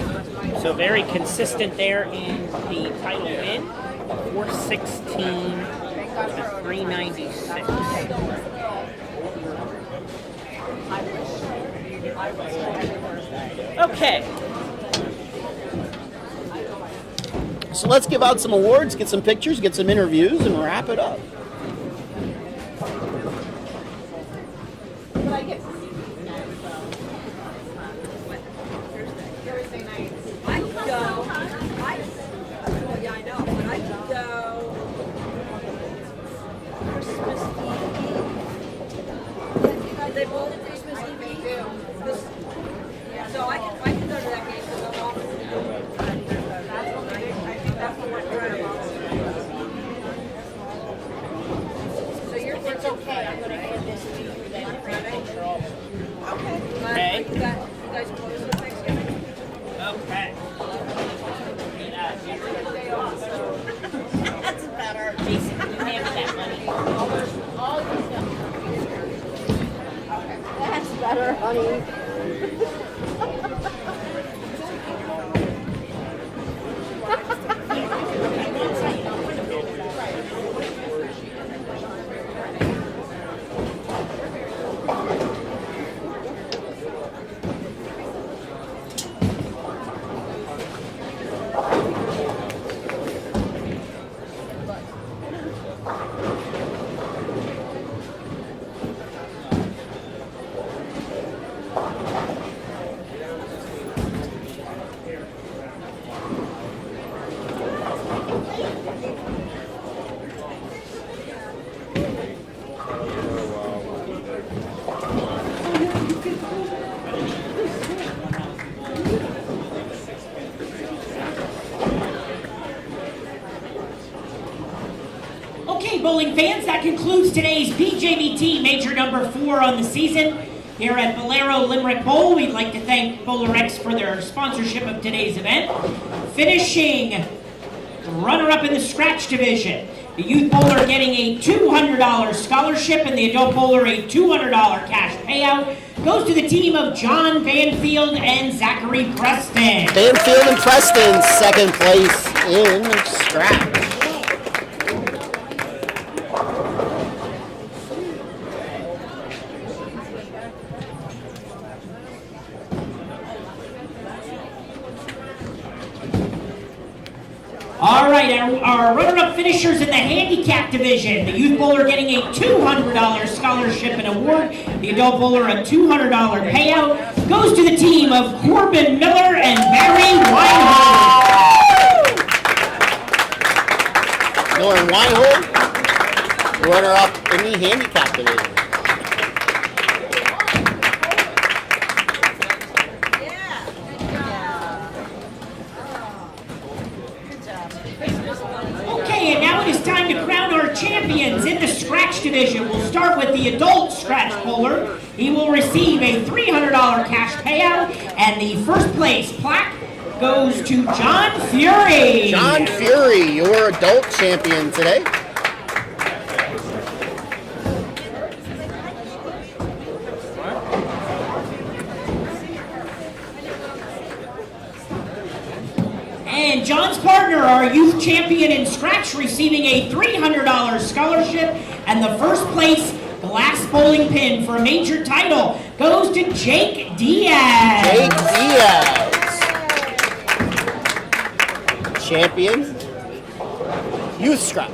So very consistent there in the title win. 416 to 396. Okay. So let's give out some awards, get some pictures, get some interviews, and wrap it up. they bowl Christmas Eve? So I can go to that game because I'm off. I think that's what we're trying about. So you're it's okay. I'm going to hand this to you then. Okay. Okay. You guys close for Thanksgiving? Okay. That's better. Jason, you hand me that money. That's better, honey. Okay, bowling fans, that concludes today's PJBT Major number 4 on the season. Here at Bowlero Limerick Bowl, we'd like to thank Bowlerex for their sponsorship of today's event. Finishing runner-up in the scratch division, the youth bowler getting a $200 scholarship and the adult bowler a $200 cash payout goes to the team of John Banfield and Zachary Preston. Banfield and Preston, second place in scratch. All right, our runner-up finishers in the handicap division. The youth bowler getting a $200 scholarship and award. The adult bowler a $200 payout. Goes to the team of Corbin Miller and Barry Weinhold. Miller and Weinhold, runner-up in the handicap division. Okay, and now it is time to crown our champions in the scratch division. We'll start with the adult scratch bowler. He will receive a $300 cash payout, and the first place plaque goes to John Fury. John Fury, your adult champion today. And John's partner, our youth champion in scratch, receiving a $300 scholarship, and the first place glass bowling pin for a major title goes to Jake Diaz. Jake Diaz, champion, youth scratch.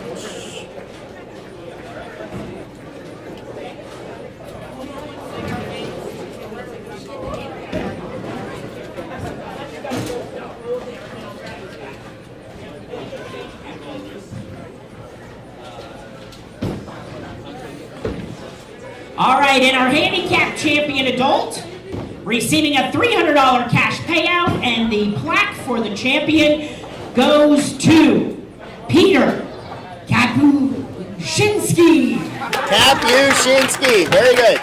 All right, and our handicap champion adult, receiving a $300 cash payout, and the plaque for the champion goes to Peter Kapushinsky. Kapushinsky, very good.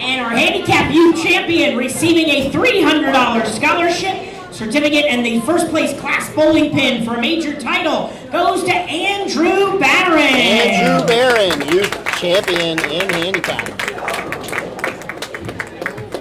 And our handicap youth champion, receiving a $300 scholarship, certificate, and the first place class bowling pin for a major title goes to Andrew Barron. Andrew Barron, youth champion in handicap.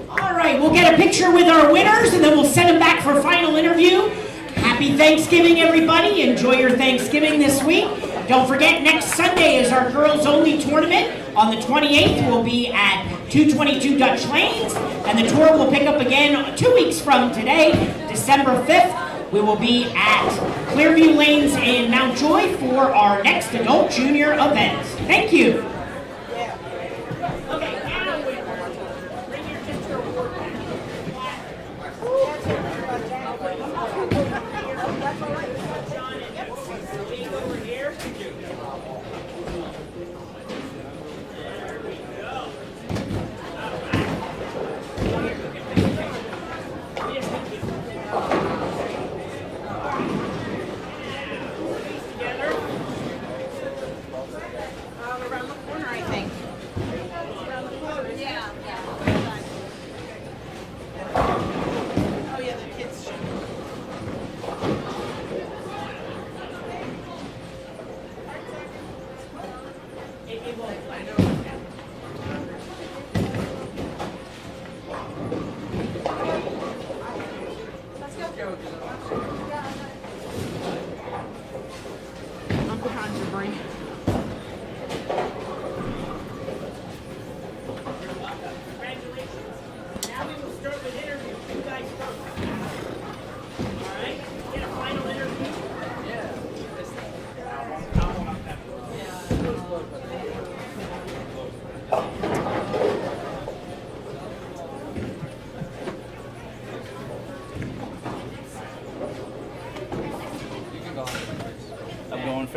All right, we'll get a picture with our winners, and then we'll send them back for final interview. Happy Thanksgiving, everybody. Enjoy your Thanksgiving this week. Don't forget, next Sunday is our girls-only tournament. On the 28th, we'll be at 222 Dutch Lanes, and the tour will pick up again 2 weeks from today, December 5th. We will be at Clearview Lanes in Mount Joy for our next adult junior event. Thank you. Okay, now bring your picture award back.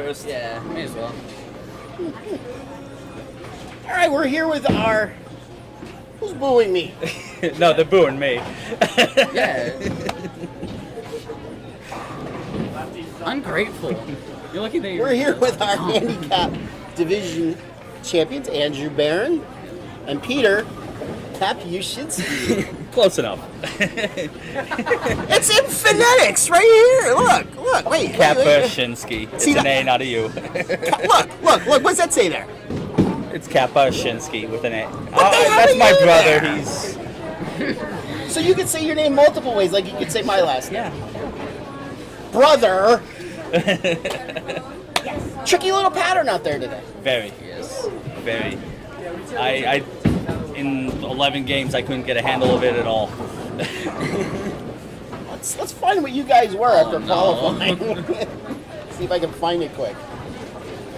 first. Yeah, may as well. All right, we're here with our. Who's booing me? No, they're booing me. Yeah. Ungrateful. You're lucky that We're here with our handicap division champions, Andrew Barron and Peter Kapushinsky. Close enough. It's in phonetics right here. Look, wait. Kapushinsky. It's See an that? A, not a U. Look, what's that say there? It's Kapushinsky with an A. That's my brother. He's. So you can say your name multiple ways, like you could say my last name. Yeah. Brother. Tricky little pattern out there today. Very. Yes. Very. I in 11 games I couldn't get a handle of it at all. Let's find what you guys were after qualifying. See if I can find it quick.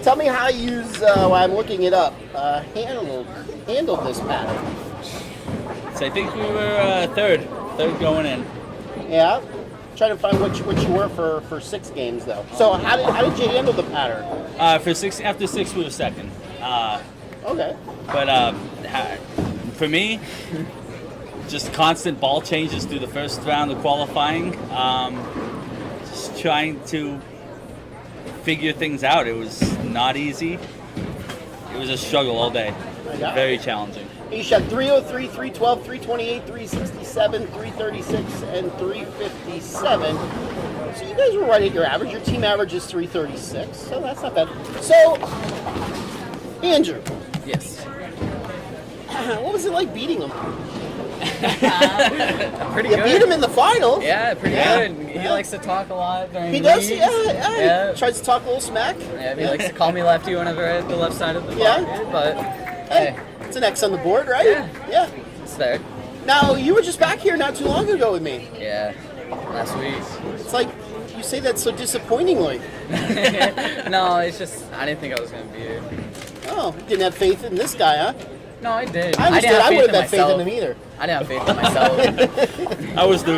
Tell me how you use, while I'm looking it up, handled this pattern. So I think we were third going in. Yeah. Trying to find what you were for 6 games though. So how did you handle the pattern? After 6 we were second. Okay. But for me, just constant ball changes through the first round of qualifying. Just trying to figure things out. It was not easy. It was a struggle all day. Very challenging. He shot 303, 312, 328, 367, 336, and 357. So you guys were right at your average. Your team average is 336, so that's not bad. So, Andrew. Yes. What was it like beating him? Pretty You good. beat him in the final. Yeah, pretty good. He likes to talk a lot during He does? leagues. Yeah. He tries to talk a little smack. Yeah, he likes to call me lefty whenever I hit the left side of the Yeah. pocket, but Hey, it's an X on the board, right? Yeah. It's there. Now, you were just back here not too long ago with me. Yeah, last week. It's like, you say that so disappointingly. No, it's just, I didn't think I was going to be here. Oh, you didn't have faith in this guy, huh? No, I did. I understood. didn't have I wouldn't have faith had faith in myself. him either. I didn't have faith in myself. I was the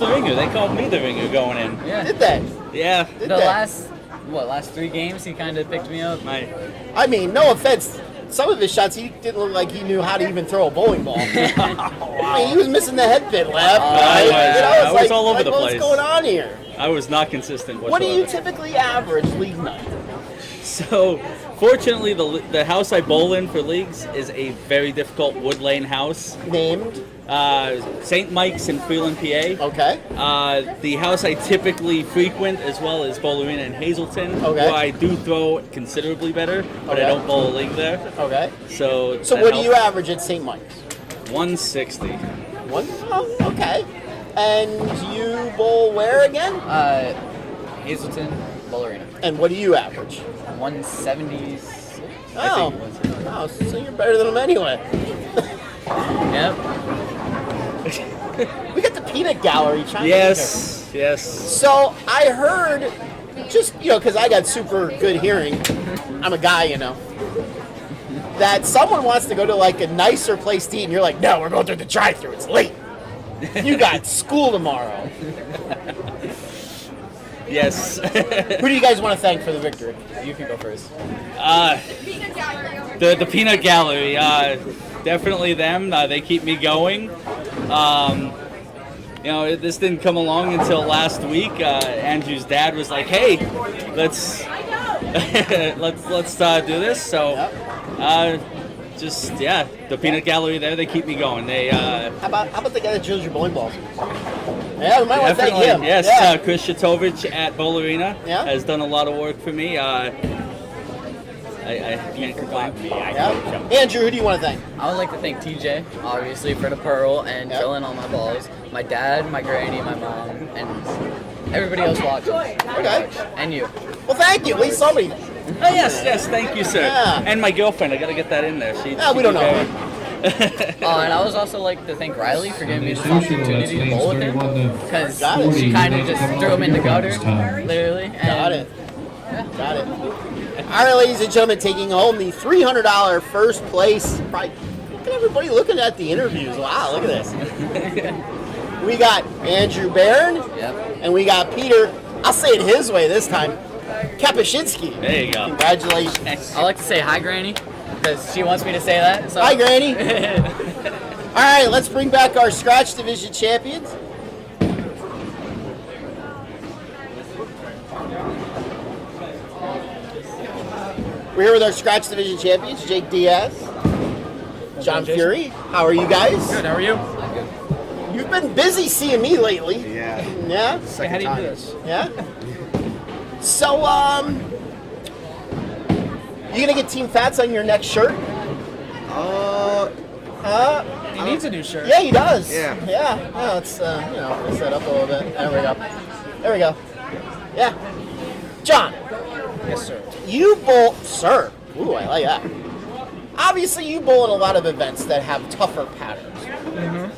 ringer. They called me the ringer going in. Yeah. Did they? Yeah. Did The they? last 3 games, he kind of picked me up. I mean, no offense. Some of his shots, he didn't look like he knew how to even throw a bowling ball. I mean, he was missing the head pin left. I was. I was all over the what's place. going on here? I was not consistent whatsoever. What do you typically average league night? So, fortunately, the house I bowl in for leagues is a very difficult wood lane house. Named? St. Mike's in Freeland, PA. Okay. The house I typically frequent, as well as Bowlero in Hazleton, where I do throw considerably better, but I don't bowl a league there. Okay. So what do you average at St. Mike's? 160. Okay. And you bowl where again? Hazleton, Bowlero. And what do you average? 170s. Oh, so you're better than him anyway. Yep. We got the peanut gallery trying Yes. So I heard, just, because I got super good hearing, I'm a guy, that someone wants to go to like a nicer place to eat, and you're like, no, we're going through the drive-thru, it's late. You got school tomorrow. Yes. Who do you guys want to thank for the victory? You can go first. The peanut gallery. Definitely them. They keep me going. This didn't come along until last week. Andrew's dad was like, "Hey, let's do this." So, the peanut gallery there. They keep me going. They. How about the guy that drills your bowling balls? Yeah, we might want to thank him. Yes, Yeah. Chris Shatovich at Bowlero Yeah. has done a lot of work for me. I can't complain. Andrew, who do you want to thank? I would like to thank TJ, obviously, for the pearl and drilling all my balls. My dad, my granny, my mom, and everybody else watching. Okay. And you. Well, thank you. At least somebody. Oh, yes, thank you, sir. Yeah. And my girlfriend, I got to get that in there. We don't know. And I would also like to thank Riley for giving me this opportunity to bowl with him, because she kind of just threw him in the gutter, literally. Got it. Got it. All right, ladies and gentlemen, taking home the $300 first place. Look at everybody looking at the interviews. Wow, look at this. We got Andrew Barron, and we got Peter. I'll say it his way this time. Kapuscinski. There you go. Congratulations. I like to say hi, Granny, because she wants me to say that. So. Hi, Granny. All right, let's bring back our Scratch Division champions. We're here with our Scratch Division champions, Jake Diaz, John Fury. How are you guys? Good. How are you? You've been busy seeing me lately. Yeah. Yeah? Hey, how do you do this? Yeah? So, you gonna get Team Fats on your next shirt? He needs a new shirt. Yeah, he does. Yeah. Yeah. Oh, let's, let's set up a little bit. There we go. There we go. Yeah. John, Yes, sir. you bowl, sir. Ooh, I like that. Obviously, you bowl in a lot of events that have tougher patterns. Mm-hmm.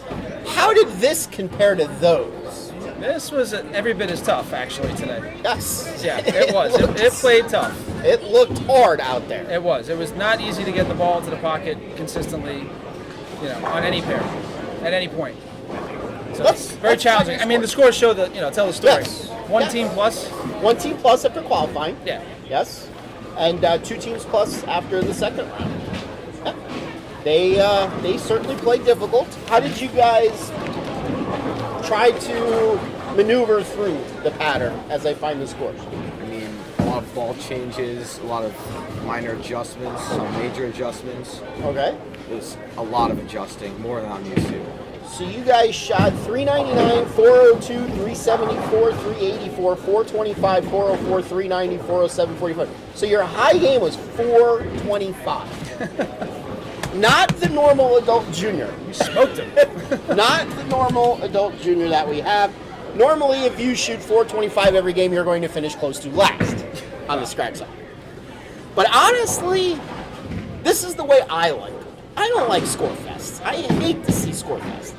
How did this compare to those? This was every bit as tough, actually, today. Yes. Yeah, it was. It played tough. It looked hard out there. It was. It was not easy to get the ball to the pocket consistently, on any pair, at any point. So it's very challenging. I mean, the scores show that, tell the story. Yes. One Yes. team plus. One team plus after qualifying. Yeah. Yes. And 2 teams plus after the second round. Yeah. They certainly played difficult. How did you guys try to maneuver through the pattern as I find the scores? I mean, a lot of ball changes, a lot of minor adjustments, some major adjustments. Okay. It was a lot of adjusting, more than I'm used to. So you guys shot 399, 402, 374, 384, 425, 404, 390, 407, 45. So your high game was 425. Not the normal adult junior. You smoked him. Not the normal adult junior that we have. Normally, if you shoot 425 every game, you're going to finish close to last on the scratch side. But honestly, this is the way I like it. I don't like score fests. I hate to see score fests.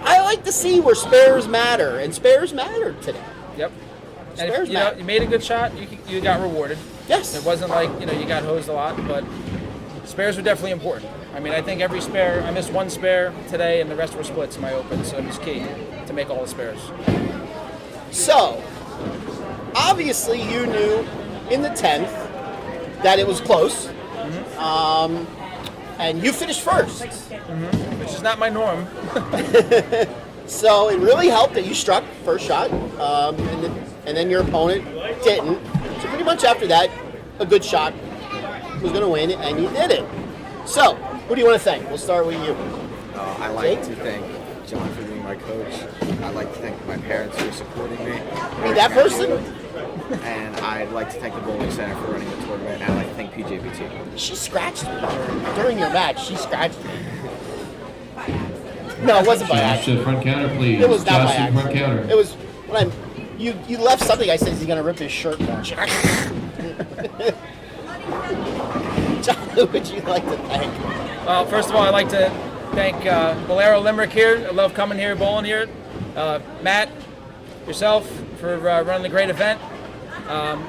I like to see where spares matter, and spares mattered today. Yep. And Spares matter. you made a good shot, you got rewarded. Yes. It wasn't like, you got hosed a lot, but spares were definitely important. I mean, I think every spare, I missed one spare today, and the rest were splits in my open, so it was key to make all the spares. So, obviously, you knew in the 10th that it was close, and you finished first. Which is not my norm. So it really helped that you struck first shot, and then your opponent didn't. So pretty much after that, a good shot was going to win, and you did it. So, who do you want to thank? We'll start with you. I like to thank John for being my coach. I'd like to thank my parents for supporting me. Be that person? And I'd like to thank the Bowling Center for running the tournament, and I'd like to thank PJBT. She scratched me during your match. She scratched me. No, it wasn't by Josh to accident. the front counter, please. It was not Josh by to the front accident. counter. It was when you left something. I said he's gonna rip his shirt more. John, who would you like to thank? Well, first of all, I'd like to thank Bowlero Limerick here. I love coming here, bowling here. Matt, yourself, for running a great event.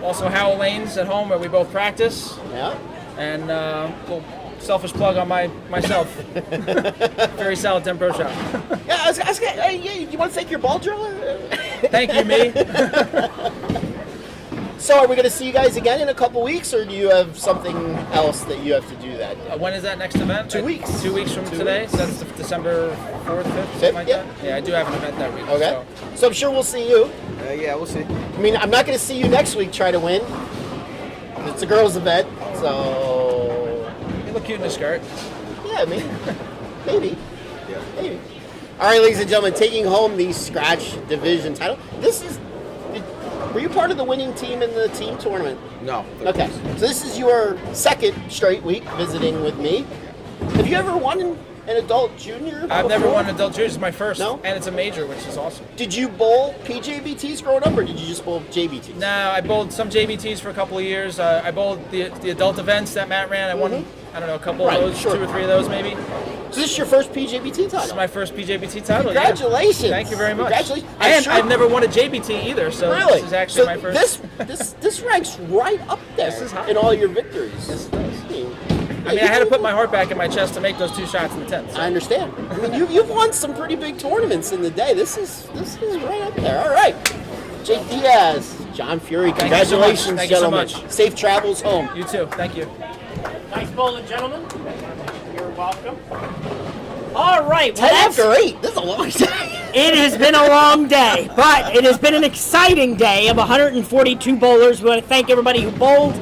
Also, Howell Lanes at home, where we both practice. Yeah. And little selfish plug on myself. Very solid 10 Pro shop. Yeah, I was asking. You want to thank your ball driller? Thank you, me. So, are we going to see you guys again in a couple weeks, or do you have something else that you have to do that day? When is that next event? 2 weeks. 2 weeks from today. So that's December 4th, 5th, something like yeah. that. Yeah, I do have an event that week. Okay. So I'm sure we'll see you. Yeah, we'll see. I mean, I'm not going to see you next week try to win. It's a girls' event, so You look cute in a skirt. yeah, maybe. Maybe. All right, ladies and gentlemen, taking home the Scratch Division title. Were you part of the winning team in the team tournament? No. Okay, so this is your second straight week visiting with me. Have you ever won an adult junior? I've never before? won an adult junior. It's my first. No? And it's a major, which is awesome. Did you bowl PJBTs growing up, or did you just bowl JBTs? No, I bowled some JBTs for a couple of years. I bowled the adult events that Matt ran. I won, I don't know, a couple of those, 2 or 3 of those maybe. So this is your first PJBT title? This is my first PJBT title. Congratulations! Yeah. Thank you very much. Congratulations! And I've never won a JBT either, so really? this is actually my first. This ranks right up there in all your victories. Yes, it does. I mean, I had to put my heart back in my chest to make those 2 shots in the 10th. So. I understand. I mean, you've won some pretty big tournaments in the day. This is right up there. All right. Jake Diaz, John Fury, Thank you so much. congratulations, Thank you so gentlemen. much. Safe travels home. You too. Thank you. Nice bowling, gentlemen. You're welcome. All right. 10 after 8. This is a long day. It has been a long day, but it has been an exciting day of 142 bowlers. We want to thank everybody who bowled.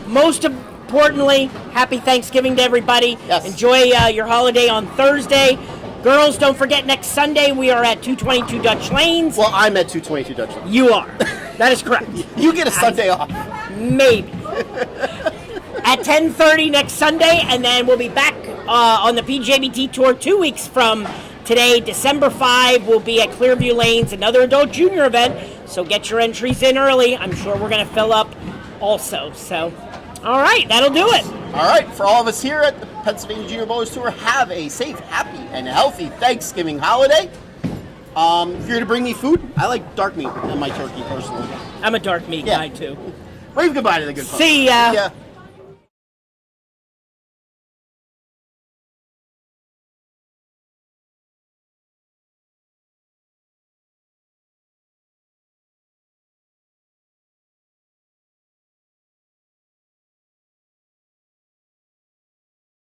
Most importantly, happy Thanksgiving to everybody. Yes. Enjoy your holiday on Thursday. Girls, don't forget next Sunday we are at 222 Dutch Lanes. Well, I'm at 222 Dutch Lanes. You are. That is correct. You get a Sunday off. Maybe. At 10:30 next Sunday, and then we'll be back on the PJBT Tour 2 weeks from today. December 5, we'll be at Clearview Lanes, another adult junior event. So get your entries in early. I'm sure we're going to fill up also. So, all right, that'll do it. All right, for all of us here at the Pennsylvania Junior Bowlers Tour, have a safe, happy, and healthy Thanksgiving holiday. If you're to bring me food, I like dark meat on my turkey personally. I'm a dark meat guy too. Wave goodbye to the good folks. See ya. Yeah.